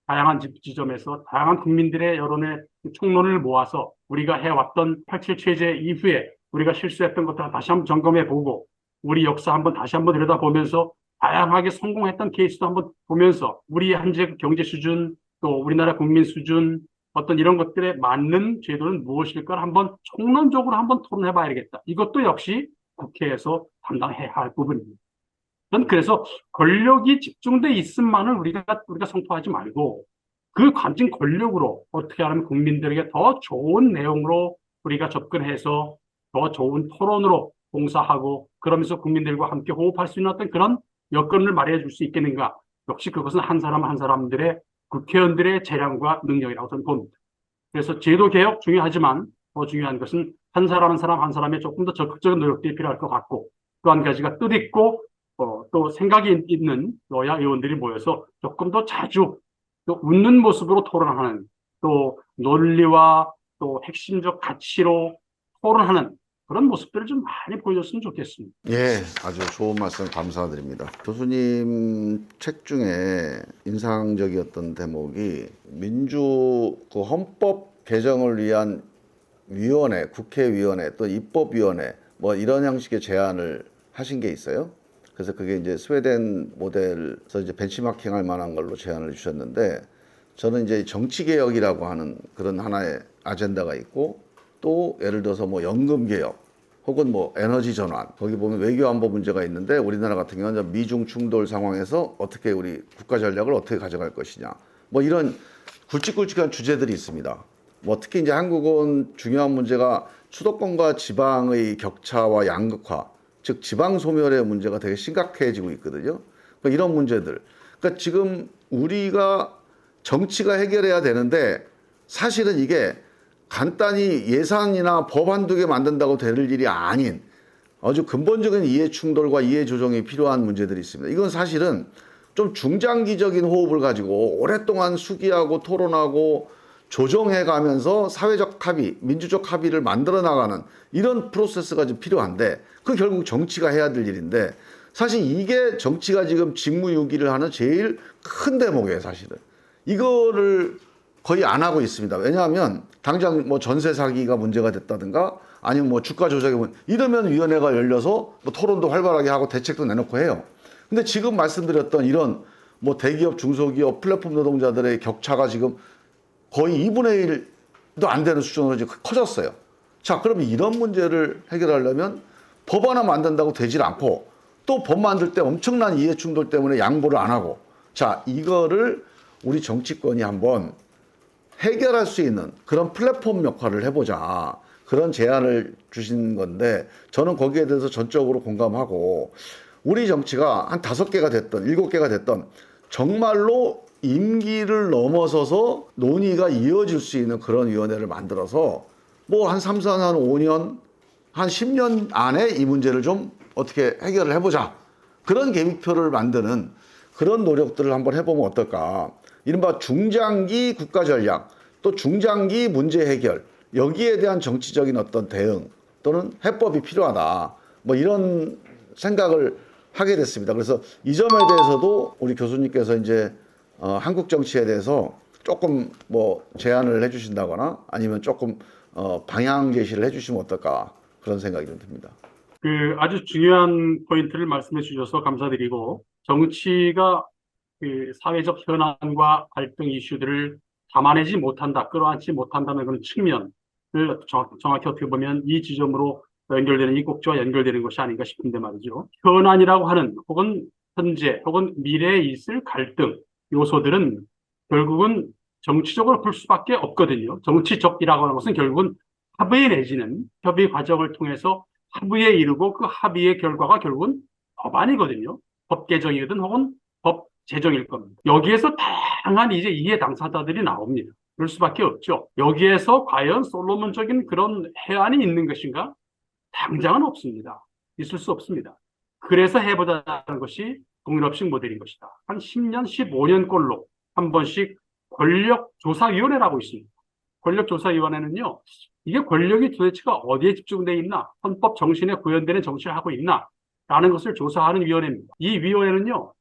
다양한 지점에서 다양한 국민들의 여론의 총론을 모아서 우리가 해왔던 87 체제 이후에 우리가 실수했던 것들을 다시 한번 점검해보고 우리 역사 한번 다시 한번 들여다보면서 다양하게 성공했던 케이스도 한번 보면서 우리 현재 경제 수준 또 우리나라 국민 수준 어떤 이런 것들에 맞는 제도는 무엇일까 한번 총론적으로 한번 토론해 봐야겠다. 이것도 역시 국회에서 담당해야 할 부분입니다. 저는 그래서 권력이 집중돼 있음만을 우리가 선포하지 말고 그 가진 권력으로 어떻게 하면 국민들에게 더 좋은 내용으로 우리가 접근해서 더 좋은 토론으로 봉사하고 그러면서 국민들과 함께 호흡할 수 있는 어떤 그런 여건을 마련해 줄 수 있겠는가. 역시 그것은 한 사람 한 사람들의 국회의원들의 재량과 능력이라고 저는 봅니다. 그래서 제도 개혁 중요하지만 더 중요한 것은 한 사람 한 사람 한 사람의 조금 더 적극적인 노력들이 필요할 것 같고 또 한 가지가 뜻있고 또 생각이 있는 여야 의원들이 모여서 조금 더 자주 또 웃는 모습으로 토론하는 또 논리와 또 핵심적 가치로 토론하는 그런 모습들을 좀 많이 보여줬으면 좋겠습니다. 예, 아주 좋은 말씀 감사드립니다. 교수님 책 중에 인상적이었던 대목이 민주 그 헌법 개정을 위한 위원회, 국회위원회 또 입법위원회 뭐 이런 형식의 제안을 하신 게 있어요. 그래서 그게 이제 스웨덴 모델에서 이제 벤치마킹할 만한 걸로 제안을 주셨는데 저는 이제 정치개혁이라고 하는 그런 하나의 아젠다가 있고 또 예를 들어서 뭐 연금개혁 혹은 뭐 에너지 전환 거기 보면 외교안보 문제가 있는데 우리나라 같은 경우는 미중 충돌 상황에서 어떻게 우리 국가 전략을 어떻게 가져갈 것이냐 뭐 이런 굵직굵직한 주제들이 있습니다. 뭐 특히 이제 한국은 중요한 문제가 수도권과 지방의 격차와 양극화 즉 지방 소멸의 문제가 되게 심각해지고 있거든요. 그러니까 이런 문제들. 그러니까 지금 우리가 정치가 해결해야 되는데 사실은 이게 간단히 예산이나 법 한두 개 만든다고 될 일이 아닌 아주 근본적인 이해 충돌과 이해 조정이 필요한 문제들이 있습니다. 이건 사실은 좀 중장기적인 호흡을 가지고 오랫동안 수기하고 토론하고 조정해 가면서 사회적 합의, 민주적 합의를 만들어 나가는 이런 프로세스가 좀 필요한데 그 결국 정치가 해야 될 일인데 사실 이게 정치가 지금 직무유기를 하는 제일 큰 대목이에요, 사실은. 이거를 거의 안 하고 있습니다. 왜냐하면 당장 뭐 전세 사기가 문제가 됐다든가 아니면 뭐 주가 조작이 이러면 위원회가 열려서 뭐 토론도 활발하게 하고 대책도 내놓고 해요. 근데 지금 말씀드렸던 이런 뭐 대기업, 중소기업, 플랫폼 노동자들의 격차가 지금 거의 2분의 1도 안 되는 수준으로 이제 커졌어요. 자, 그러면 이런 문제를 해결하려면 법 하나 만든다고 되질 않고 또 법 만들 때 엄청난 이해 충돌 때문에 양보를 안 하고 자, 이거를 우리 정치권이 한번 해결할 수 있는 그런 플랫폼 역할을 해보자. 그런 제안을 주신 건데 저는 거기에 대해서 전적으로 공감하고 우리 정치가 한 5개가 됐던 7개가 됐던 정말로 임기를 넘어서서 논의가 이어질 수 있는 그런 위원회를 만들어서 뭐 한 3, 4, 한 5년, 한 10년 안에 이 문제를 좀 어떻게 해결을 해보자. 그런 계획표를 만드는 그런 노력들을 한번 해보면 어떨까. 이른바 중장기 국가 전략, 또 중장기 문제 해결, 여기에 대한 정치적인 어떤 대응 또는 해법이 필요하다. 뭐 이런 생각을 하게 됐습니다. 그래서 이 점에 대해서도 우리 교수님께서 이제 한국 정치에 대해서 조금 뭐 제안을 해주신다거나 아니면 조금 방향 제시를 해주시면 어떨까 그런 생각이 좀 듭니다. 그 아주 중요한 포인트를 말씀해 주셔서 감사드리고 정치가 그 사회적 현안과 갈등 이슈들을 담아내지 못한다, 끌어안지 못한다는 그런 측면을 정확히 어떻게 보면 이 지점으로 연결되는 이 꼭지와 연결되는 것이 아닌가 싶은데 말이죠. 현안이라고 하는 혹은 현재 혹은 미래에 있을 갈등 요소들은 결국은 정치적으로 풀 수밖에 없거든요. 정치적이라고 하는 것은 결국은 합의 내지는 협의 과정을 통해서 합의에 이르고 그 합의의 결과가 결국은 법안이거든요. 법 개정이든 혹은 법 제정일 겁니다. 여기에서 다양한 이제 이해 당사자들이 나옵니다. 그럴 수밖에 없죠. 여기에서 과연 솔로몬적인 그런 해안이 있는 것인가? 당장은 없습니다. 있을 수 없습니다. 그래서 해보자는 것이 동일업식 모델인 것이다. 한 10년, 15년 꼴로 한 번씩 권력조사위원회라고 있습니다. 권력조사위원회는요, 이게 권력이 도대체가 어디에 집중되어 있나, 헌법 정신에 구현되는 정치를 하고 있나, 라는 것을 조사하는 위원회입니다. 이 위원회는요,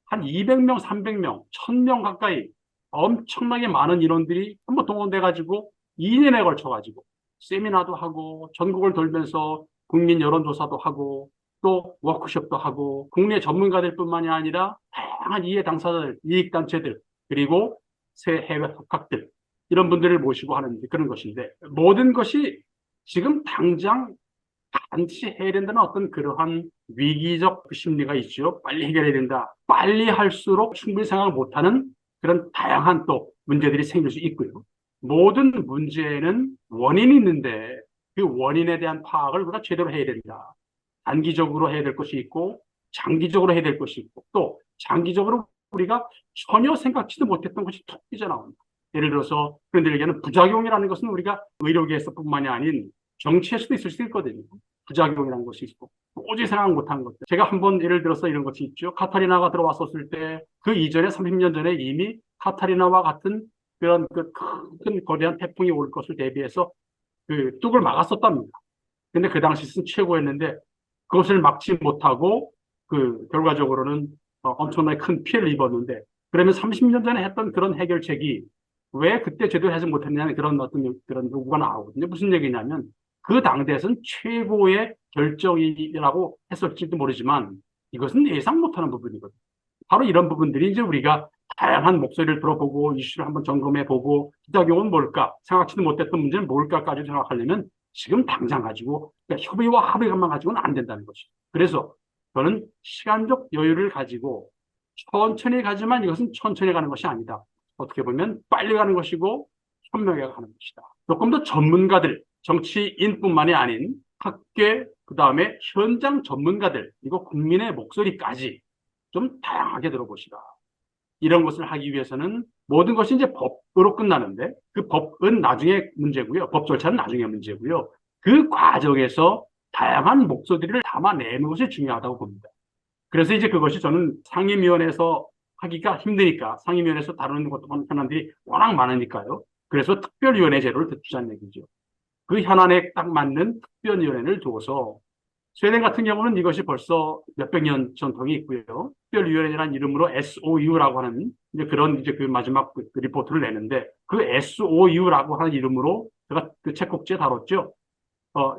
한 200명, 300명, 1000명 가까이 엄청나게 많은 인원들이 한번 동원돼가지고 2년에 걸쳐가지고 세미나도 하고 전국을 돌면서 국민 여론조사도 하고 또 워크숍도 하고 국내 전문가들뿐만이 아니라 다양한 이해 당사자들, 이익단체들 그리고 새 해외 각각들 이런 분들을 모시고 하는 그런 것인데 모든 것이 지금 당장 반드시 해야 된다는 어떤 그러한 위기적 심리가 있죠. 빨리 해결해야 된다. 빨리 할수록 충분히 생각을 못하는 그런 다양한 또 문제들이 생길 수 있고요. 모든 문제에는 원인이 있는데 그 원인에 대한 파악을 우리가 제대로 해야 된다. 단기적으로 해야 될 것이 있고 장기적으로 해야 될 것이 있고 또 장기적으로 우리가 전혀 생각지도 못했던 것이 툭 삐져나온다. 예를 들어서 그런데 얘기하는 부작용이라는 것은 우리가 의료계에서뿐만이 아닌 정치에서도 있을 수 있거든요. 부작용이라는 것이 있고 도저히 생각 못한 것들. 제가 한번 예를 들어서 이런 것이 있죠. 카타리나가 들어왔었을 때 그 이전에 30년 전에 이미 카타리나와 같은 그런 그 큰 거대한 태풍이 올 것을 대비해서 그 뚝을 막았었답니다. 근데 그 당시 최고였는데 그것을 막지 못하고 그 결과적으로는 엄청나게 큰 피해를 입었는데 그러면 30년 전에 했던 그런 해결책이 왜 그때 제대로 하지 못했냐는 그런 어떤 그런 요구가 나오거든요. 무슨 얘기냐면 그 당대에서는 최고의 결정이라고 했을지도 모르지만 이것은 예상 못하는 부분이거든요. 바로 이런 부분들이 이제 우리가 다양한 목소리를 들어보고 이슈를 한번 점검해보고 부작용은 뭘까? 생각지도 못했던 문제는 뭘까까지 생각하려면 지금 당장 가지고 그러니까 협의와 합의만 가지고는 안 된다는 것이죠. 그래서 저는 시간적 여유를 가지고 천천히 가지만 이것은 천천히 가는 것이 아니다. 어떻게 보면 빨리 가는 것이고 현명하게 가는 것이다. 조금 더 전문가들, 정치인뿐만이 아닌 학계, 그 다음에 현장 전문가들, 그리고 국민의 목소리까지 좀 다양하게 들어보시라. 이런 것을 하기 위해서는 모든 것이 이제 법으로 끝나는데 그 법은 나중에 문제고요. 법 절차는 나중에 문제고요. 그 과정에서 다양한 목소리를 담아내는 것이 중요하다고 봅니다. 그래서 이제 그것이 저는 상임위원회에서 하기가 힘드니까 상임위원회에서 다루는 것도 현안들이 워낙 많으니까요. 그래서 특별위원회 제도를 듣자는 얘기죠. 그 현안에 딱 맞는 특별위원회를 두어서 스웨덴 같은 경우는 이것이 벌써 몇백 년 전통이 있고요. 특별위원회라는 이름으로 SOU라고 하는 이제 그런 이제 그 마지막 그 리포트를 내는데 그 SOU라고 하는 이름으로 제가 그 책국지에 다뤘죠.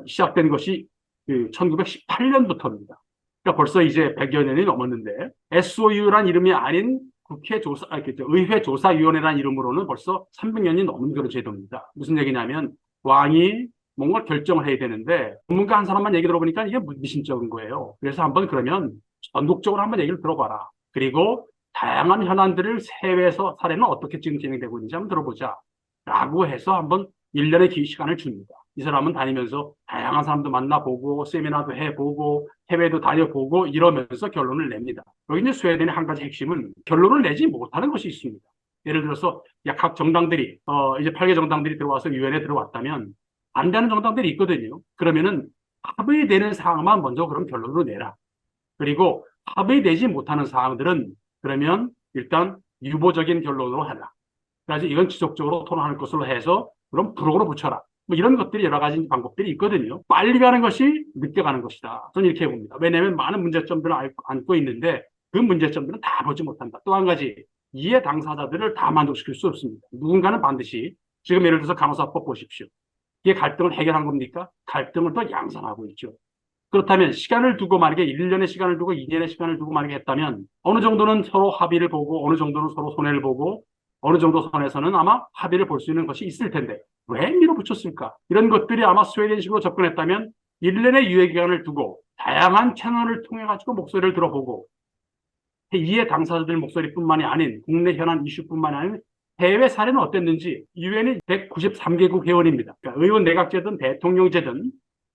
시작된 것이 그 1918년부터입니다. 그러니까 벌써 이제 100여 년이 넘었는데 SOU란 이름이 아닌 의회 조사위원회라는 이름으로는 벌써 300년이 넘은 그런 제도입니다. 무슨 얘기냐면 왕이 뭔가 결정을 해야 되는데 전문가 한 사람만 얘기 들어보니까 이게 미심쩍은 거예요. 그래서 한번 그러면 전국적으로 한번 얘기를 들어봐라. 그리고 다양한 현안들을 세외에서 사례는 어떻게 지금 진행되고 있는지 한번 들어보자. 라고 해서 한번 1년의 시간을 줍니다. 이 사람은 다니면서 다양한 사람도 만나보고 세미나도 해보고 해외도 다녀보고 이러면서 결론을 냅니다. 여기 이제 스웨덴의 한 가지 핵심은 결론을 내지 못하는 것이 있습니다. 예를 들어서 각 정당들이 이제 8개 정당들이 들어와서 위원회에 들어왔다면 안 되는 정당들이 있거든요. 그러면은 합의되는 사항만 먼저 그럼 결론으로 내라. 그리고 합의되지 못하는 사항들은 그러면 일단 유보적인 결론으로 하라. 그래서 이건 지속적으로 토론할 것으로 해서 그럼 부록으로 붙여라. 뭐 이런 것들이 여러 가지 방법들이 있거든요. 빨리 가는 것이 늦게 가는 것이다. 저는 이렇게 봅니다. 왜냐하면 많은 문제점들을 안고 있는데 그 문제점들은 다 보지 못한다. 또 한 가지 이해 당사자들을 다 만족시킬 수 없습니다. 누군가는 반드시 지금 예를 들어서 간호사법 보십시오. 이게 갈등을 해결한 겁니까? 갈등을 더 양산하고 있죠. 그렇다면 시간을 두고 만약에 1년의 시간을 두고 2년의 시간을 두고 만약에 했다면 어느 정도는 서로 합의를 보고 어느 정도는 서로 손해를 보고 어느 정도 선에서는 아마 합의를 볼 수 있는 것이 있을 텐데 왜 밀어붙였을까? 이런 것들이 아마 스웨덴식으로 접근했다면 1년의 유예기간을 두고 다양한 채널을 통해 가지고 목소리를 들어보고 이해 당사자들 목소리뿐만이 아닌 국내 현안 이슈뿐만이 아닌 해외 사례는 어땠는지 유엔이 193개국 회원입니다. 그러니까 의원 내각제든 대통령제든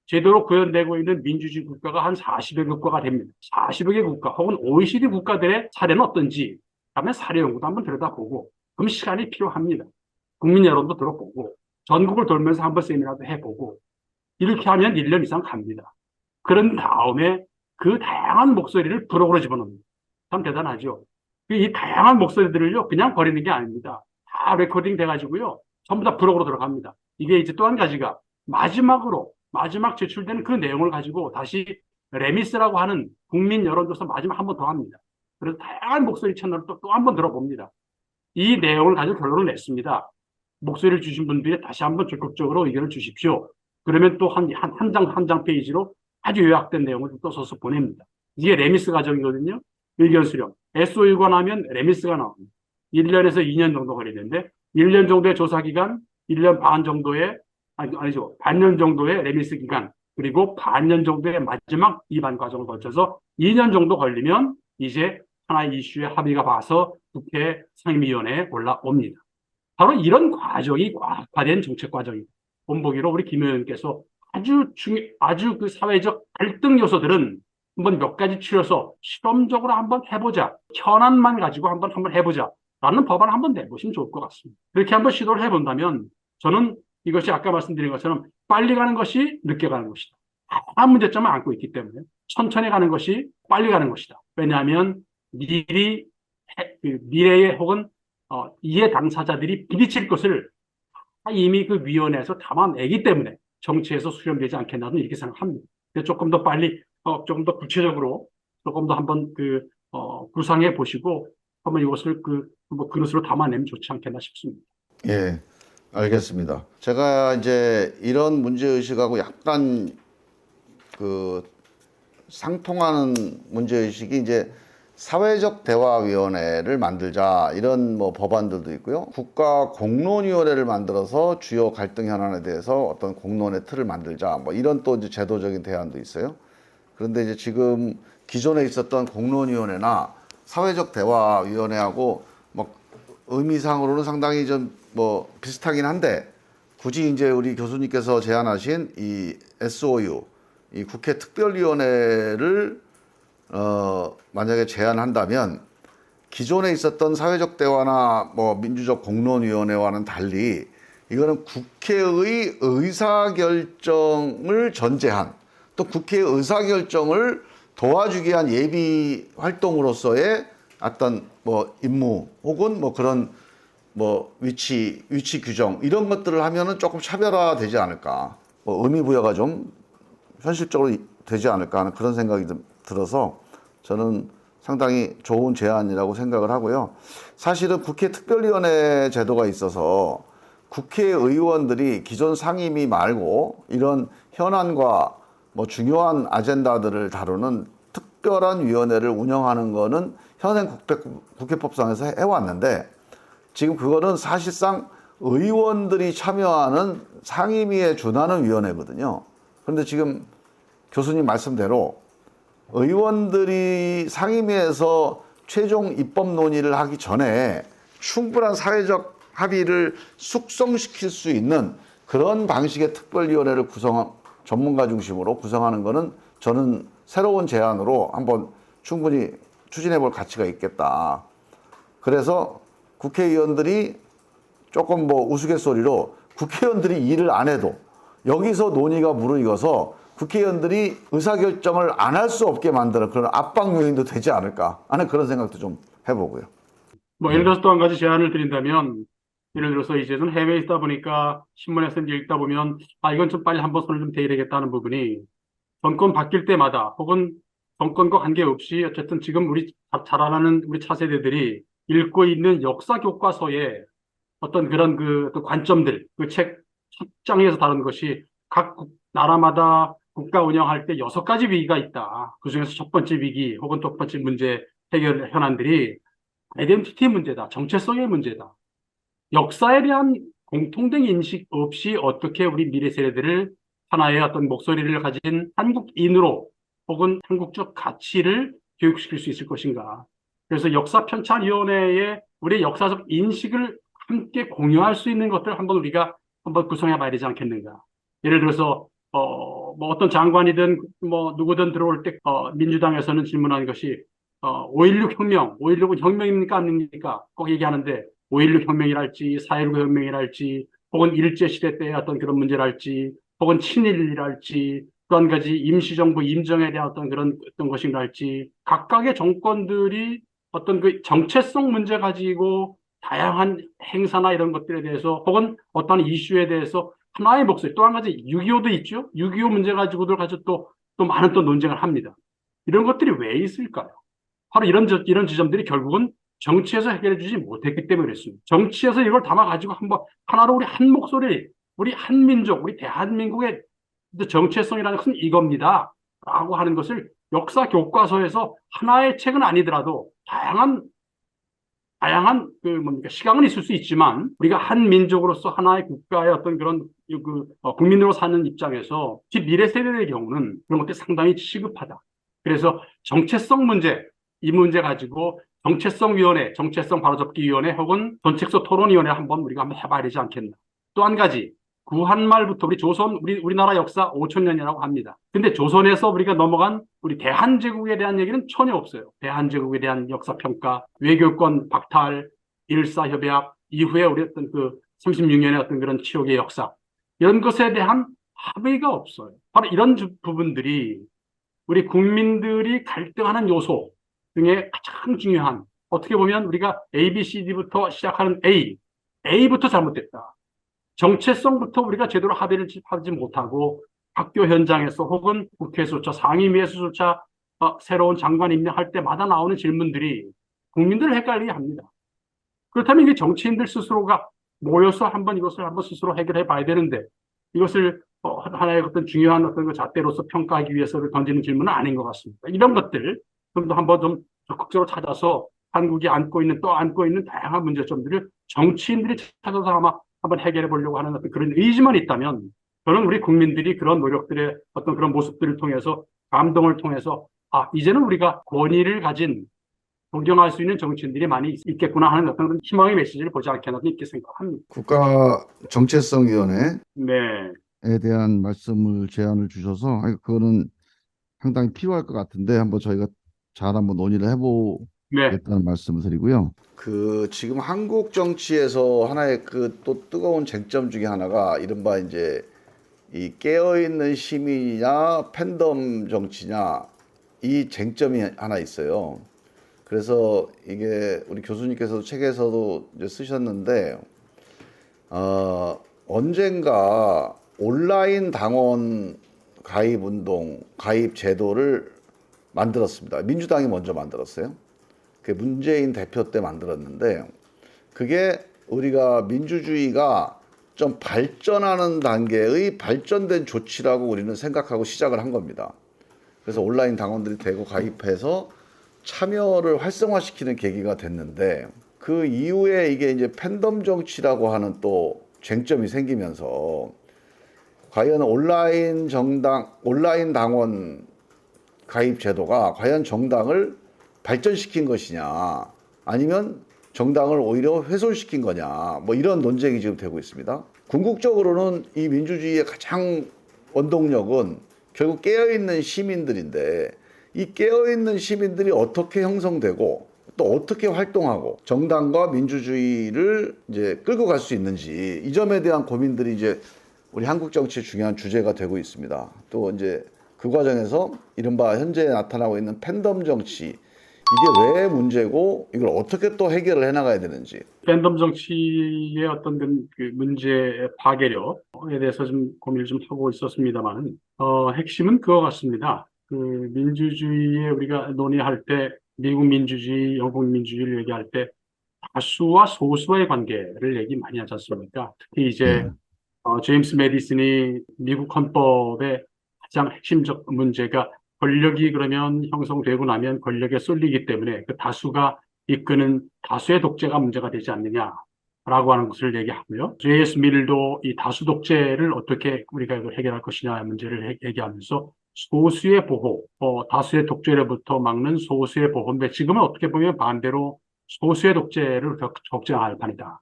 제도로 구현되고 있는 민주주의 국가가 한 40여 개 국가가 됩니다. 40여 개 국가 혹은 OECD 국가들의 사례는 어떤지 그다음에 사례 연구도 한번 들여다보고 그럼 시간이 필요합니다. 국민 여론도 들어보고 전국을 돌면서 한번 세미나도 해보고 이렇게 하면 1년 이상 갑니다. 그런 다음에 그 다양한 목소리를 부록으로 집어넣습니다. 참 대단하죠. 이 다양한 목소리들을요 그냥 버리는 게 아닙니다. 다 레코딩 돼가지고요 전부 다 부록으로 들어갑니다. 이게 이제 또 한 가지가 마지막 제출되는 그 내용을 가지고 다시 레미스라고 하는 국민 여론조사 마지막 한 번 더 합니다. 그래서 다양한 목소리 채널을 또 한 번 들어봅니다. 이 내용을 가지고 결론을 냈습니다. 목소리를 주신 분들이 다시 한번 적극적으로 의견을 주십시오. 그러면 또 한 장 페이지로 아주 요약된 내용을 또 써서 보냅니다. 이게 레미스 과정이거든요. 의견 수렴. SOU가 나면 레미스가 나옵니다. 1년에서 2년 정도 걸리는데 1년 정도의 조사 기간, 1년 반 정도의, 아니죠. 반년 정도의 레미스 기간, 그리고 반년 정도의 마지막 입안 과정을 거쳐서 2년 정도 걸리면 이제 하나의 이슈에 합의가 봐서 국회 상임위원회에 올라옵니다. 바로 이런 과정이 과학화된 정책 과정입니다. 본보기로 우리 김 의원께서 아주 그 사회적 갈등 요소들은 한번 몇 가지 추려서 실험적으로 한번 해보자. 현안만 가지고 한번 해보자. 라는 법안을 한번 내보시면 좋을 것 같습니다. 그렇게 한번 시도를 해본다면 저는 이것이 아까 말씀드린 것처럼 빨리 가는 것이 늦게 가는 것이다. 다양한 문제점을 안고 있기 때문에 천천히 가는 것이 빨리 가는 것이다. 왜냐하면 미래의 혹은 이해 당사자들이 부딪힐 것을 이미 그 위원회에서 담아내기 때문에 정치에서 수렴되지 않겠나도 이렇게 생각합니다. 조금 더 빨리, 조금 더 구체적으로, 조금 더 한번 구상해 보시고, 한번 이것을 뭐 그릇으로 담아내면 좋지 않겠나 싶습니다. 예, 알겠습니다. 제가 이제 이런 문제의식하고 약간 그 상통하는 문제의식이 이제 사회적 대화위원회를 만들자 이런 뭐 법안들도 있고요. 국가 공론위원회를 만들어서 주요 갈등 현안에 대해서 어떤 공론의 틀을 만들자 뭐 이런 또 이제 제도적인 대안도 있어요. 그런데 이제 지금 기존에 있었던 공론위원회나 사회적 대화위원회하고 뭐 의미상으로는 상당히 좀 뭐 비슷하긴 한데 굳이 이제 우리 교수님께서 제안하신 이 SOU, 이 국회 특별위원회를 만약에 제안한다면 기존에 있었던 사회적 대화나 뭐 민주적 공론위원회와는 달리 이거는 국회의 의사결정을 전제한 또 국회의 의사결정을 도와주기 위한 예비 활동으로서의 어떤 뭐 임무 혹은 뭐 그런 뭐 위치 규정 이런 것들을 하면은 조금 차별화되지 않을까, 뭐 의미 부여가 좀 현실적으로 되지 않을까 하는 그런 생각이 들어서 저는 상당히 좋은 제안이라고 생각을 하고요. 사실은 국회 특별위원회 제도가 있어서 국회의원들이 기존 상임위 말고 이런 현안과 뭐 중요한 아젠다들을 다루는 특별한 위원회를 운영하는 거는 현행 국회법상에서 해왔는데 지금 그거는 사실상 의원들이 참여하는 상임위에 준하는 위원회거든요. 그런데 지금 교수님 말씀대로 의원들이 상임위에서 최종 입법 논의를 하기 전에 충분한 사회적 합의를 숙성시킬 수 있는 그런 방식의 특별위원회를 전문가 중심으로 구성하는 것은 저는 새로운 제안으로 한번 충분히 추진해 볼 가치가 있겠다. 그래서 국회의원들이 조금 뭐 우스갯소리로 국회의원들이 일을 안 해도 여기서 논의가 무르익어서 국회의원들이 의사결정을 안 할 수 없게 만드는 그런 압박 요인도 되지 않을까 하는 그런 생각도 좀 해보고요. 뭐 예를 들어서 또 한 가지 제안을 드린다면, 예를 들어서 이제는 해외에 있다 보니까 신문에서 이제 읽다 보면 이건 좀 빨리 한번 손을 좀 대야겠다는 부분이 정권 바뀔 때마다 혹은 정권과 관계없이 어쨌든 지금 우리 자라나는 우리 차세대들이 읽고 있는 역사 교과서에 어떤 그런 또 관점들, 첫 장에서 다룬 것이 각 나라마다 국가 운영할 때 6가지 위기가 있다. 그 중에서 첫 번째 위기 혹은 두 번째 문제 해결 현안들이 아이덴티티 문제다. 정체성의 문제다. 역사에 대한 공통된 인식 없이 어떻게 우리 미래 세대들을 하나의 어떤 목소리를 가진 한국인으로 혹은 한국적 가치를 교육시킬 수 있을 것인가. 그래서 역사편찬위원회에 우리의 역사적 인식을 함께 공유할 수 있는 것들을 우리가 한번 구성해 봐야 되지 않겠는가. 예를 들어서 뭐 어떤 장관이든 뭐 누구든 들어올 때 민주당에서는 질문하는 것이 5.16 혁명, 5.16은 혁명입니까 아닙니까? 꼭 얘기하는데 5.16 혁명이랄지 4.19 혁명이랄지 혹은 일제시대 때의 어떤 그런 문제랄지 혹은 친일이랄지 또 한 가지 임시정부 임정에 대한 어떤 것인갈지 각각의 정권들이 어떤 그 정체성 문제 가지고 다양한 행사나 이런 것들에 대해서 혹은 어떤 이슈에 대해서 하나의 목소리, 또 한 가지 6.25도 있죠. 6.25 문제 가지고도 또 많은 또 논쟁을 합니다. 이런 것들이 왜 있을까요? 바로 이런 지점들이 결국은 정치에서 해결해 주지 못했기 때문에 그랬습니다. 정치에서 이걸 담아가지고 한번 하나로 우리 한 목소리, 우리 한민족, 우리 대한민국의 정체성이라는 것은 이겁니다. 라고 하는 것을 역사 교과서에서 하나의 책은 아니더라도 다양한 다양한 뭡니까 시각은 있을 수 있지만 우리가 한 민족으로서 하나의 국가의 어떤 그런 국민으로 사는 입장에서 미래 세대의 경우는 그런 것들이 상당히 시급하다. 그래서 정체성 문제, 이 문제 가지고 정체성위원회, 정체성 바로잡기위원회 혹은 정책서 토론위원회 우리가 한번 해봐야 되지 않겠나. 또 한 가지, 구한말부터 우리나라 역사 5천 년이라고 합니다. 근데 조선에서 우리가 넘어간 우리 대한제국에 대한 얘기는 전혀 없어요. 대한제국에 대한 역사평가, 외교권 박탈, 일사협약 이후에 우리 어떤 36년의 어떤 그런 치욕의 역사, 이런 것에 대한 합의가 없어요. 바로 이런 부분들이 우리 국민들이 갈등하는 요소 중에 가장 중요한, 어떻게 보면 우리가 A, B, C, D부터 시작하는 A부터 잘못됐다. 정체성부터 우리가 제대로 합의를 하지 못하고 학교 현장에서 혹은 국회에서조차 상임위에서조차 새로운 장관 임명할 때마다 나오는 질문들이 국민들을 헷갈리게 합니다. 그렇다면 이게 정치인들 스스로가 모여서 이것을 한번 스스로 해결해 봐야 되는데, 이것을 하나의 어떤 중요한 어떤 잣대로서 평가하기 위해서를 던지는 질문은 아닌 것 같습니다. 이런 것들 좀 더 한번 좀 적극적으로 찾아서 한국이 안고 있는 다양한 문제점들을 정치인들이 찾아서 아마 한번 해결해 보려고 하는 어떤 그런 의지만 있다면, 저는 우리 국민들이 그런 노력들의 어떤 그런 모습들을 통해서, 감동을 통해서 이제는 우리가 권위를 가진 존경할 수 있는 정치인들이 많이 있겠구나 하는 어떤 그런 희망의 메시지를 보지 않겠나 이렇게 생각합니다. 국가 정체성위원회에 네, 대한 말씀을 제안을 주셔서 그거는 상당히 필요할 것 같은데 한번 저희가 잘 한번 논의를 네, 해보겠다는 말씀을 드리고요. 지금 한국 정치에서 하나의 또 뜨거운 쟁점 중에 하나가 이른바 이제 이 깨어있는 시민이냐 팬덤 정치냐, 이 쟁점이 하나 있어요. 그래서 이게 우리 교수님께서도 책에서도 이제 쓰셨는데 언젠가 온라인 당원 가입 운동, 가입 제도를 만들었습니다. 민주당이 먼저 만들었어요. 그게 문재인 대표 때 만들었는데, 그게 우리가 민주주의가 좀 발전하는 단계의 발전된 조치라고 우리는 생각하고 시작을 한 겁니다. 그래서 온라인 당원들이 대거 가입해서 참여를 활성화시키는 계기가 됐는데, 그 이후에 이게 이제 팬덤 정치라고 하는 또 쟁점이 생기면서 과연 온라인 당원 가입 제도가 과연 정당을 발전시킨 것이냐, 아니면 정당을 오히려 훼손시킨 거냐, 뭐 이런 논쟁이 지금 되고 있습니다. 궁극적으로는 이 민주주의의 가장 원동력은 결국 깨어있는 시민들인데, 이 깨어있는 시민들이 어떻게 형성되고 또 어떻게 활동하고 정당과 민주주의를 이제 끌고 갈 수 있는지, 이 점에 대한 고민들이 이제 우리 한국 정치의 중요한 주제가 되고 있습니다. 또 이제 그 과정에서 이른바 현재 나타나고 있는 팬덤 정치, 이게 왜 문제고 이걸 어떻게 또 해결을 해나가야 되는지. 팬덤 정치의 어떤 그 문제의 파괴력에 대해서 좀 고민을 좀 하고 있었습니다만, 핵심은 그거 같습니다. 민주주의에 우리가 논의할 때, 미국 민주주의, 영국 민주주의를 얘기할 때 다수와 소수의 관계를 얘기 많이 하지 않습니까? 특히 이제 네. 제임스 메디슨이 미국 헌법의 가장 핵심적 문제가, 권력이 그러면 형성되고 나면 권력에 쏠리기 때문에 그 다수가 이끄는 다수의 독재가 문제가 되지 않느냐라고 하는 것을 얘기하고요. J.S. 밀도 이 다수 독재를 어떻게 우리가 이걸 해결할 것이냐 문제를 얘기하면서 소수의 보호, 다수의 독재로부터 막는 소수의 보호인데, 지금은 어떻게 보면 반대로 소수의 독재를 걱정할 판이다.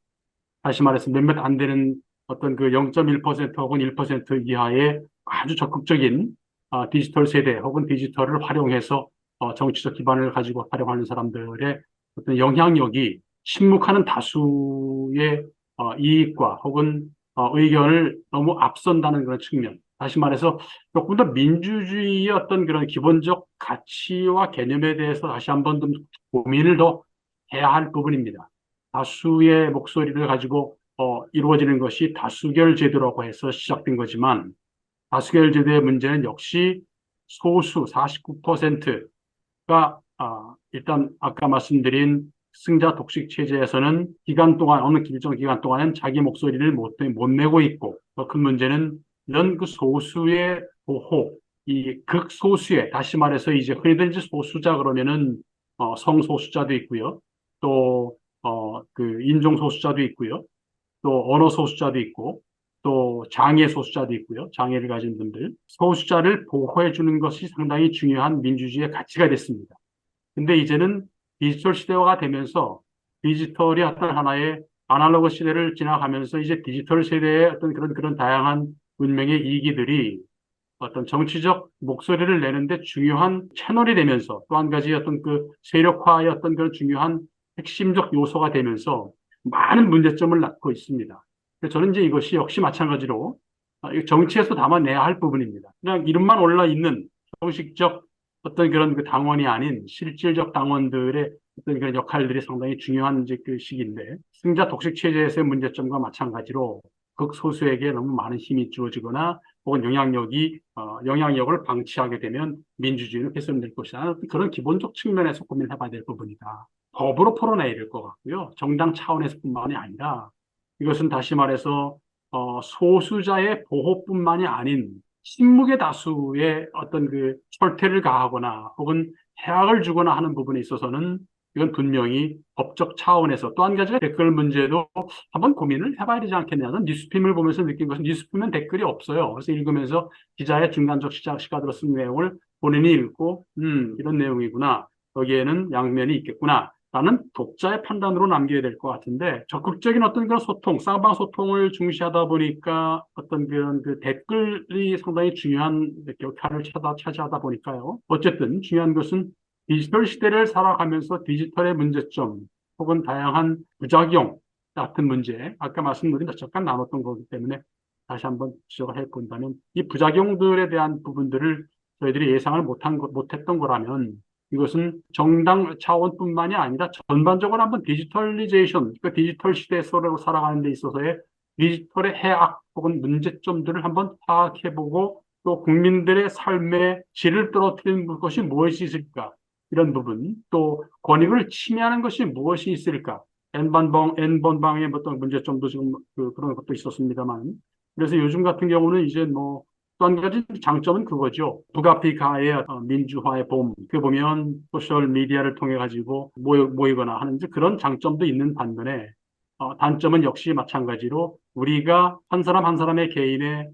다시 말해서 몇몇 안 되는 어떤 0.1% 혹은 1% 이하의 아주 적극적인 디지털 세대 혹은 디지털을 활용해서 정치적 기반을 가지고 활용하는 사람들의 어떤 영향력이 침묵하는 다수의 이익과 혹은 의견을 너무 앞선다는 그런 측면. 다시 말해서 조금 더 민주주의의 어떤 그런 기본적 가치와 개념에 대해서 다시 한번 좀 고민을 더 해야 할 부분입니다. 다수의 목소리를 가지고 이루어지는 것이 다수결 제도라고 해서 시작된 거지만, 다수결 제도의 문제는 역시 소수 49%가 일단 아까 말씀드린 승자 독식 체제에서는 어느 일정 기간 동안은 자기 목소리를 못 내고 있고, 더 큰 문제는 이런 소수의 보호, 이 극소수의, 다시 말해서 이제 흔히들 이제 소수자 그러면은 성소수자도 있고요. 또 그 인종 소수자도 있고요. 또 언어 소수자도 있고 또 장애 소수자도 있고요. 장애를 가진 분들. 소수자를 보호해 주는 것이 상당히 중요한 민주주의의 가치가 됐습니다. 근데 이제는 디지털 시대화가 되면서 디지털이 어떤 하나의 아날로그 시대를 지나가면서 이제 디지털 세대의 어떤 그런 다양한 문명의 이기들이 어떤 정치적 목소리를 내는데 중요한 채널이 되면서 또 한 가지 어떤 그 세력화의 어떤 그런 중요한 핵심적 요소가 되면서 많은 문제점을 낳고 있습니다. 그래서 저는 이제 이것이 역시 마찬가지로 정치에서 담아내야 할 부분입니다. 그냥 이름만 올라 있는 형식적 어떤 그런 그 당원이 아닌 실질적 당원들의 어떤 그런 역할들이 상당히 중요한 이제 그 시기인데 승자 독식 체제에서의 문제점과 마찬가지로 극소수에게 너무 많은 힘이 주어지거나 혹은 영향력을 방치하게 되면 민주주의는 훼손될 것이다. 그런 기본적 측면에서 고민해봐야 될 부분이다. 법으로 풀어내야 될 것 같고요. 정당 차원에서뿐만이 아니라 이것은 다시 말해서 소수자의 보호뿐만이 아닌 침묵의 다수의 어떤 그 철퇴를 가하거나 혹은 해악을 주거나 하는 부분에 있어서는 이건 분명히 법적 차원에서 또 한 가지가 댓글 문제도 한번 고민을 해봐야 되지 않겠냐는 뉴스핌을 보면서 느낀 것은 뉴스핌은 댓글이 없어요. 그래서 읽으면서 기자의 중간적 시각으로 쓴 내용을 본인이 읽고 이런 내용이구나. 여기에는 양면이 있겠구나. 라는 독자의 판단으로 남겨야 될 것 같은데 적극적인 어떤 그런 소통, 쌍방 소통을 중시하다 보니까 어떤 그런 그 댓글이 상당히 중요한 역할을 차지하다 보니까요. 어쨌든 중요한 것은 디지털 시대를 살아가면서 디지털의 문제점 혹은 다양한 부작용 같은 문제, 아까 말씀드린 잠깐 나눴던 거기 때문에 다시 한번 지적을 해본다면 이 부작용들에 대한 부분들을 저희들이 예상을 못했던 거라면 이것은 정당 차원뿐만이 아니라 전반적으로 한번 디지털리제이션, 그 디지털 시대에 살아가는 데 있어서의 디지털의 해악 혹은 문제점들을 한번 파악해보고 또 국민들의 삶의 질을 떨어뜨리는 것이 무엇이 있을까? 이런 부분, 또 권익을 침해하는 것이 무엇이 있을까? N번방의 어떤 문제점도 지금 그런 것도 있었습니다만. 그래서 요즘 같은 경우는 이제 뭐 또 한 가지 장점은 그거죠. 북아프리카의 민주화의 봄. 그 보면 소셜 미디어를 통해 가지고 모이거나 하는 그런 장점도 있는 반면에 단점은 역시 마찬가지로 우리가 한 사람 한 사람의 개인의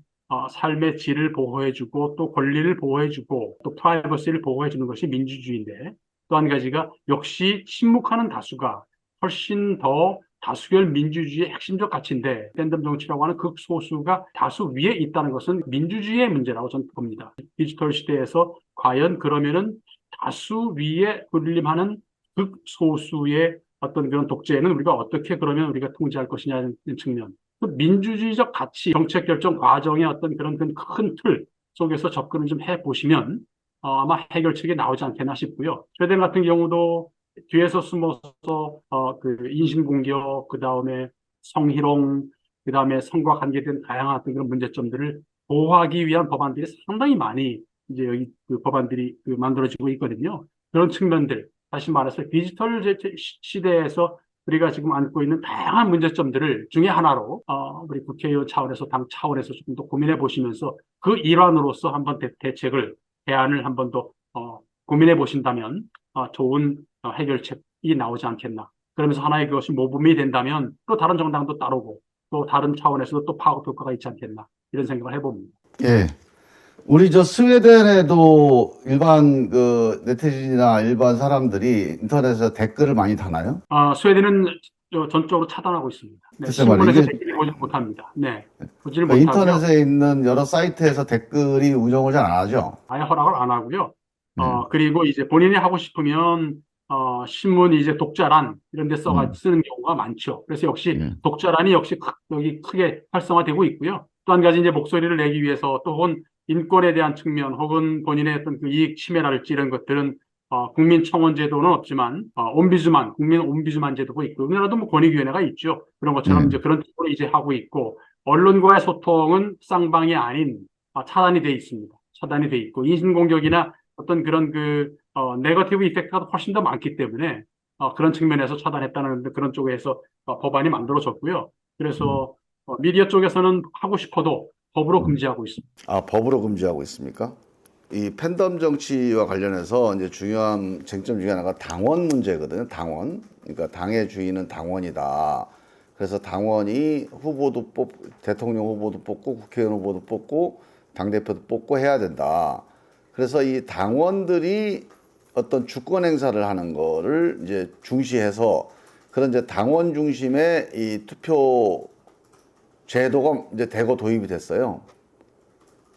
삶의 질을 보호해주고 또 권리를 보호해주고 또 프라이버시를 보호해주는 것이 민주주의인데 또 한 가지가 역시 침묵하는 다수가 훨씬 더 다수결 민주주의의 핵심적 가치인데 랜덤 정치라고 하는 극소수가 다수 위에 있다는 것은 민주주의의 문제라고 저는 봅니다. 디지털 시대에서 과연 그러면은 다수 위에 군림하는 극소수의 어떤 그런 독재는 우리가 어떻게 그러면 우리가 통제할 것이냐는 측면. 민주주의적 가치, 정책 결정 과정의 어떤 그런 큰 틀 속에서 접근을 좀 해보시면 아마 해결책이 나오지 않겠나 싶고요. 스웨덴 같은 경우도 뒤에서 숨어서 그 인신공격, 그 다음에 성희롱, 그 다음에 성과 관계된 다양한 어떤 그런 문제점들을 보호하기 위한 법안들이 상당히 많이 이제 여기 그 법안들이 만들어지고 있거든요. 그런 측면들, 다시 말해서 디지털 시대에서 우리가 지금 안고 있는 다양한 문제점들을 중에 하나로 우리 국회의원 차원에서 당 차원에서 조금 더 고민해 보시면서 그 일환으로서 한번 대책을 대안을 한번 더 고민해 보신다면 좋은 해결책이 나오지 않겠나. 그러면서 하나의 그것이 모범이 된다면 또 다른 정당도 따르고 또 다른 차원에서도 또 파급 효과가 있지 않겠나 이런 생각을 해봅니다. 예. 우리 저 스웨덴에도 일반 그 네티즌이나 일반 사람들이 인터넷에서 댓글을 많이 다나요? 스웨덴은 전적으로 차단하고 있습니다. 네, 글쎄 말이에요. 신문에서 이게 댓글이 보지 못합니다. 네, 보지를 그러니까 못하고요. 인터넷에 있는 여러 사이트에서 댓글이 운영을 잘 안 하죠. 아예 허락을 안 하고요. 네. 그리고 이제 본인이 하고 싶으면 신문 이제 독자란 이런 데 쓰는 경우가 많죠. 그래서 역시 예. 독자란이 역시 여기 크게 활성화되고 있고요. 또 한 가지 이제 목소리를 내기 위해서 또 혹은 인권에 대한 측면 혹은 본인의 어떤 그 이익 침해랄지 이런 것들은 국민청원 제도는 없지만 국민 옴비즈만 제도가 있고 우리나라도 뭐 권익위원회가 있죠. 그런 것처럼 예. 이제 그런 쪽으로 이제 하고 있고 언론과의 소통은 쌍방이 아닌 차단이 돼 있습니다. 차단이 돼 있고 인신공격이나 어떤 그런 네거티브 이펙트가 훨씬 더 많기 때문에 그런 측면에서 차단했다는 그런 쪽에서 법안이 만들어졌고요. 그래서 미디어 쪽에서는 하고 싶어도 법으로 금지하고 있습니다. 아, 법으로 금지하고 있습니까? 이 팬덤 정치와 관련해서 이제 중요한 쟁점 중에 하나가 당원 문제거든요. 당원. 그러니까 당의 주인은 당원이다. 그래서 당원이 대통령 후보도 뽑고 국회의원 후보도 뽑고 당대표도 뽑고 해야 된다. 그래서 이 당원들이 어떤 주권 행사를 하는 거를 이제 중시해서 그런 이제 당원 중심의 이 투표 제도가 이제 대거 도입이 됐어요.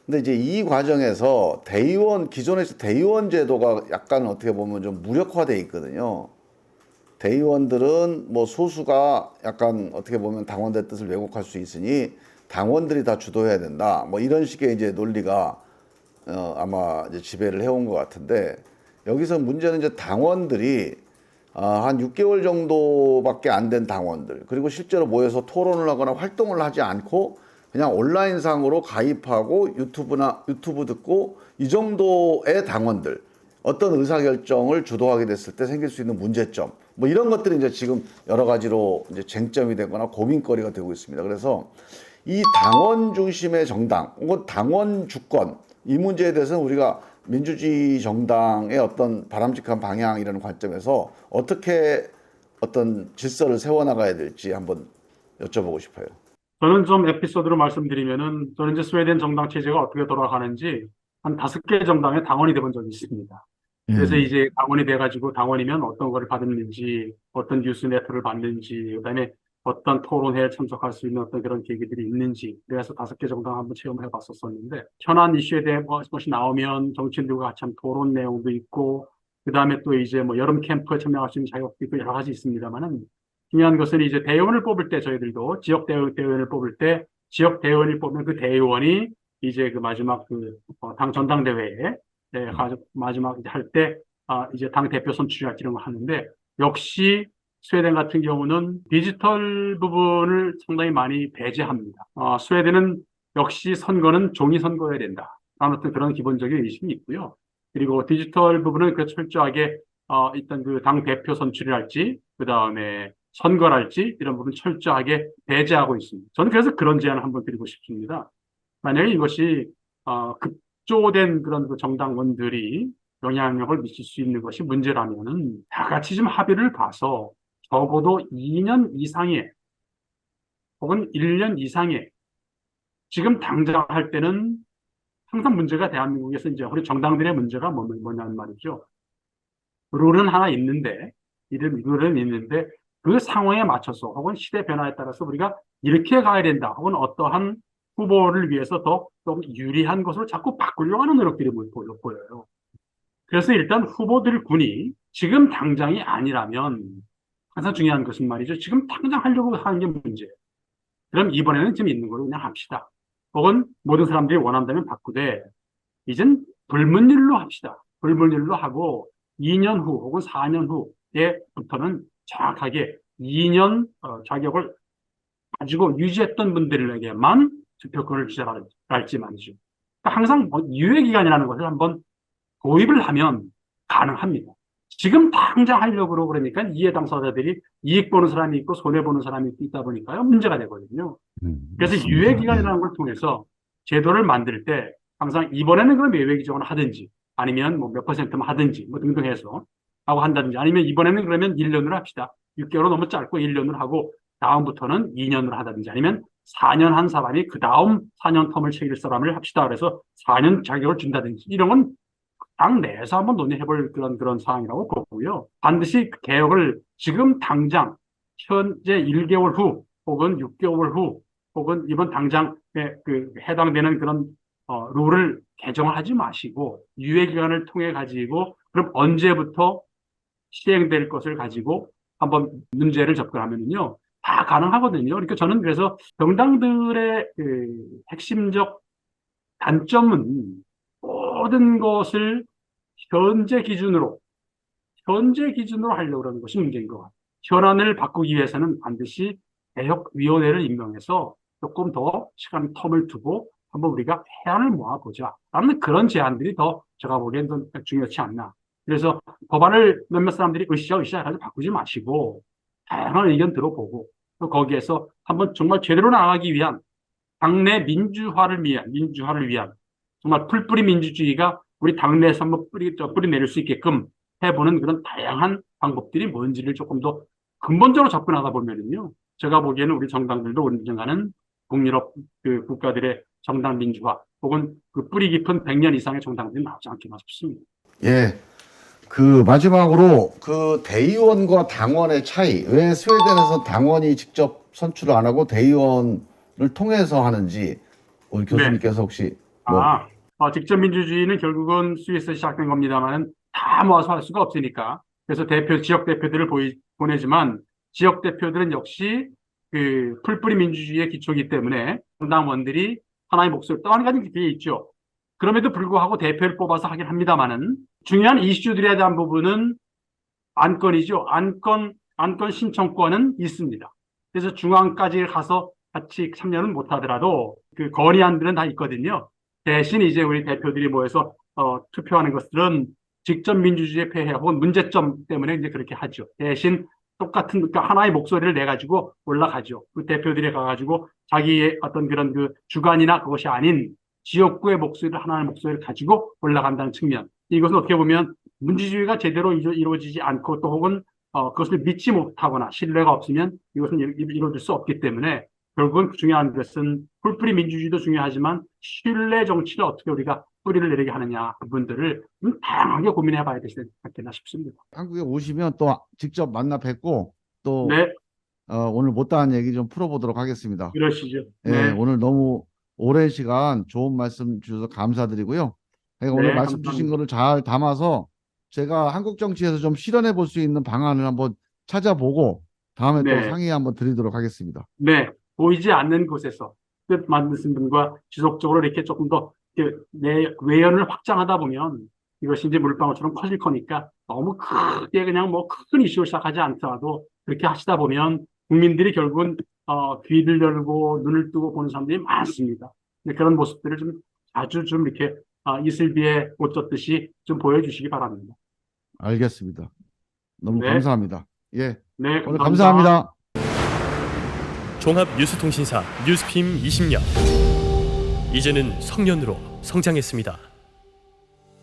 근데 이제 이 과정에서 기존에서 대의원 제도가 약간 어떻게 보면 좀 무력화돼 있거든요. 대의원들은 뭐 소수가 약간 어떻게 보면 당원들 뜻을 왜곡할 수 있으니 당원들이 다 주도해야 된다. 뭐 이런 식의 이제 논리가 아마 이제 지배를 해온 것 같은데 여기서 문제는 이제 당원들이 한 6개월 정도밖에 안 된 당원들 그리고 실제로 모여서 토론을 하거나 활동을 하지 않고 그냥 온라인상으로 가입하고 유튜브 듣고 이 정도의 당원들 어떤 의사결정을 주도하게 됐을 때 생길 수 있는 문제점 뭐 이런 것들이 이제 지금 여러 가지로 이제 쟁점이 되거나 고민거리가 되고 있습니다. 그래서 이 당원 중심의 정당 혹은 당원 주권 이 문제에 대해서는 우리가 민주주의 정당의 어떤 바람직한 방향이라는 관점에서 어떻게 어떤 질서를 세워나가야 될지 한번 여쭤보고 싶어요. 저는 좀 에피소드로 말씀드리면은 저는 이제 스웨덴 정당 체제가 어떻게 돌아가는지 한 5개 정당의 당원이 돼본 적이 있습니다. 그래서 이제 당원이 돼가지고 당원이면 어떤 거를 받는지, 어떤 뉴스레터를 받는지, 그다음에 어떤 토론회에 참석할 수 있는 어떤 그런 계기들이 있는지, 그래서 5개 정당 한번 체험해 봤었었는데, 현안 이슈에 대해 것이 나오면 정치인들과 같이 한 토론 내용도 있고, 그다음에 또 이제 뭐 여름 캠프에 참여할 수 있는 자격도 있고 여러 가지 있습니다만은, 중요한 것은 이제 대의원을 뽑을 때 저희들도 대의원을 뽑을 때 지역 대의원을 뽑으면 그 대의원이 이제 그 마지막 당 전당대회에 마지막 할 때, 이제 당 대표 선출이랄지 이런 거 하는데, 역시 스웨덴 같은 경우는 디지털 부분을 상당히 많이 배제합니다. 스웨덴은 역시 선거는 종이 선거여야 된다. 라는 어떤 그런 기본적인 의식이 있고요. 그리고 디지털 부분은 그 철저하게, 일단 그 당 대표 선출이랄지, 그 다음에 선거랄지, 이런 부분 철저하게 배제하고 있습니다. 저는 그래서 그런 제안을 한번 드리고 싶습니다. 만약에 이것이, 급조된 그런 그 정당원들이 영향력을 미칠 수 있는 것이 문제라면은 다 같이 좀 합의를 봐서 적어도 2년 이상의 혹은 1년 이상의 지금 당장 할 때는 항상 문제가 대한민국에서 이제 우리 정당들의 문제가 뭐냐는 말이죠. 룰은 하나 있는데, 룰은 있는데 그 상황에 맞춰서 혹은 시대 변화에 따라서 우리가 이렇게 가야 된다 혹은 어떠한 후보를 위해서 더 좀 유리한 것으로 자꾸 바꾸려고 하는 노력들이 보여요. 그래서 일단 후보들 군이 지금 당장이 아니라면 항상 중요한 것은 말이죠. 지금 당장 하려고 하는 게 문제예요. 그럼 이번에는 지금 있는 걸로 그냥 합시다. 혹은 모든 사람들이 원한다면 바꾸되 이젠 불문율로 합시다. 불문율로 하고 2년 후 혹은 4년 후에부터는 정확하게 2년 자격을 가지고 유지했던 분들에게만 투표권을 주자랄지 말이죠. 그러니까 항상 유예기간이라는 것을 한번 도입을 하면 가능합니다. 지금 당장 하려고 그러니까 이해 당사자들이 이익 보는 사람이 있고 손해 보는 사람이 있다 보니까요 문제가 되거든요. 그래서 맞습니다. 유예기간이라는 걸 통해서 제도를 만들 때 항상 이번에는 그럼 예외 기정을 하든지 아니면 뭐 몇 퍼센트만 하든지 뭐 등등 해서 하고 한다든지 아니면 이번에는 그러면 1년으로 합시다. 6개월은 너무 짧고 1년으로 하고 다음부터는 2년으로 하다든지 아니면 4년 한 사람이 그 다음 4년 텀을 챙길 사람을 합시다. 그래서 4년 자격을 준다든지 이런 건 당 내에서 한번 논의해볼 그런 사항이라고 보고요. 반드시 개혁을 지금 당장 현재 1개월 후 혹은 6개월 후 혹은 이번 당장에 해당되는 그런 룰을 개정을 하지 마시고 유예 기간을 통해 가지고 그럼 언제부터 시행될 것을 가지고 한번 문제를 접근하면요 다 가능하거든요. 그러니까 저는 그래서 정당들의 핵심적 단점은 모든 것을 현재 기준으로 하려고 하는 것이 문제인 것 같아요. 현안을 바꾸기 위해서는 반드시 개혁위원회를 임명해서 조금 더 시간 텀을 두고 한번 우리가 해안을 모아보자. 라는 그런 제안들이 더 제가 보기엔 더 중요하지 않나. 그래서 법안을 몇몇 사람들이 으쌰으쌰 해가지고 바꾸지 마시고 다양한 의견 들어보고 또 거기에서 한번 정말 제대로 나가기 위한 당내 민주화를 위한 정말 풀뿌리 민주주의가 우리 당내에서 한번 뿌리 내릴 수 있게끔 해보는 그런 다양한 방법들이 뭔지를 조금 더 근본적으로 접근하다 보면은요, 제가 보기에는 우리 정당들도 인정하는 북유럽 그 국가들의 정당 민주화 혹은 그 뿌리 깊은 100년 이상의 정당들이 나오지 않겠나 싶습니다. 예. 그 마지막으로 그 대의원과 당원의 차이, 왜 스웨덴에서 당원이 직접 선출을 안 하고 대의원을 통해서 하는지 우리 교수님께서 혹시 뭐 직접 민주주의는 결국은 스위스에서 시작된 겁니다만 다 모아서 할 수가 없으니까. 그래서 지역 대표들을 보내지만 지역 대표들은 역시 그 풀뿌리 민주주의의 기초이기 때문에 정당원들이 하나의 목소리 또 한 가지 게 있죠. 그럼에도 불구하고 대표를 뽑아서 하긴 합니다만은 중요한 이슈들에 대한 부분은 안건이죠. 안건 신청권은 있습니다. 그래서 중앙까지 가서 같이 참여는 못하더라도 그 건의안들은 다 있거든요. 대신 이제 우리 대표들이 모여서 투표하는 것들은 직접 민주주의의 폐해 혹은 문제점 때문에 이제 그렇게 하죠. 대신 똑같은 그러니까 하나의 목소리를 내 가지고 올라가죠. 그 대표들이 가가지고 자기의 어떤 그런 그 주관이나 그것이 아닌 지역구의 목소리를 하나의 목소리를 가지고 올라간다는 측면. 이것은 어떻게 보면 민주주의가 제대로 이루어지지 않고 또 혹은 그것을 믿지 못하거나 신뢰가 없으면 이것은 이루어질 수 없기 때문에 결국은 중요한 것은 풀뿌리 민주주의도 중요하지만 신뢰 정치를 어떻게 우리가 뿌리를 내리게 하느냐 부분들을 좀 다양하게 고민해 봐야 되지 않겠나 싶습니다. 한국에 오시면 또 직접 만나 뵙고 또 네, 오늘 못다한 얘기 좀 풀어보도록 하겠습니다. 그러시죠. 예, 네, 오늘 너무 오랜 시간 좋은 말씀 주셔서 감사드리고요. 오늘 네, 말씀 주신 감사합니다. 거를 잘 담아서 제가 한국 정치에서 좀 실현해 볼 수 있는 방안을 한번 찾아보고 다음에 또 네, 상의 한번 드리도록 하겠습니다. 네, 보이지 않는 곳에서 뜻 만드신 분과 지속적으로 이렇게 조금 더 내 외연을 확장하다 보면 이것이 이제 물방울처럼 커질 거니까 너무 크게 그냥 뭐 큰 이슈를 시작하지 않더라도 그렇게 하시다 보면 국민들이 결국은 귀를 열고 눈을 뜨고 보는 사람들이 많습니다. 근데 그런 모습들을 좀 자주 좀 이렇게 이슬비에 옷 젖듯이 좀 보여주시기 바랍니다. 알겠습니다. 너무 네, 감사합니다. 예, 네, 오늘 감사합니다. 감사합니다. 종합뉴스통신사 뉴스핌 20년. 이제는 성년으로 성장했습니다.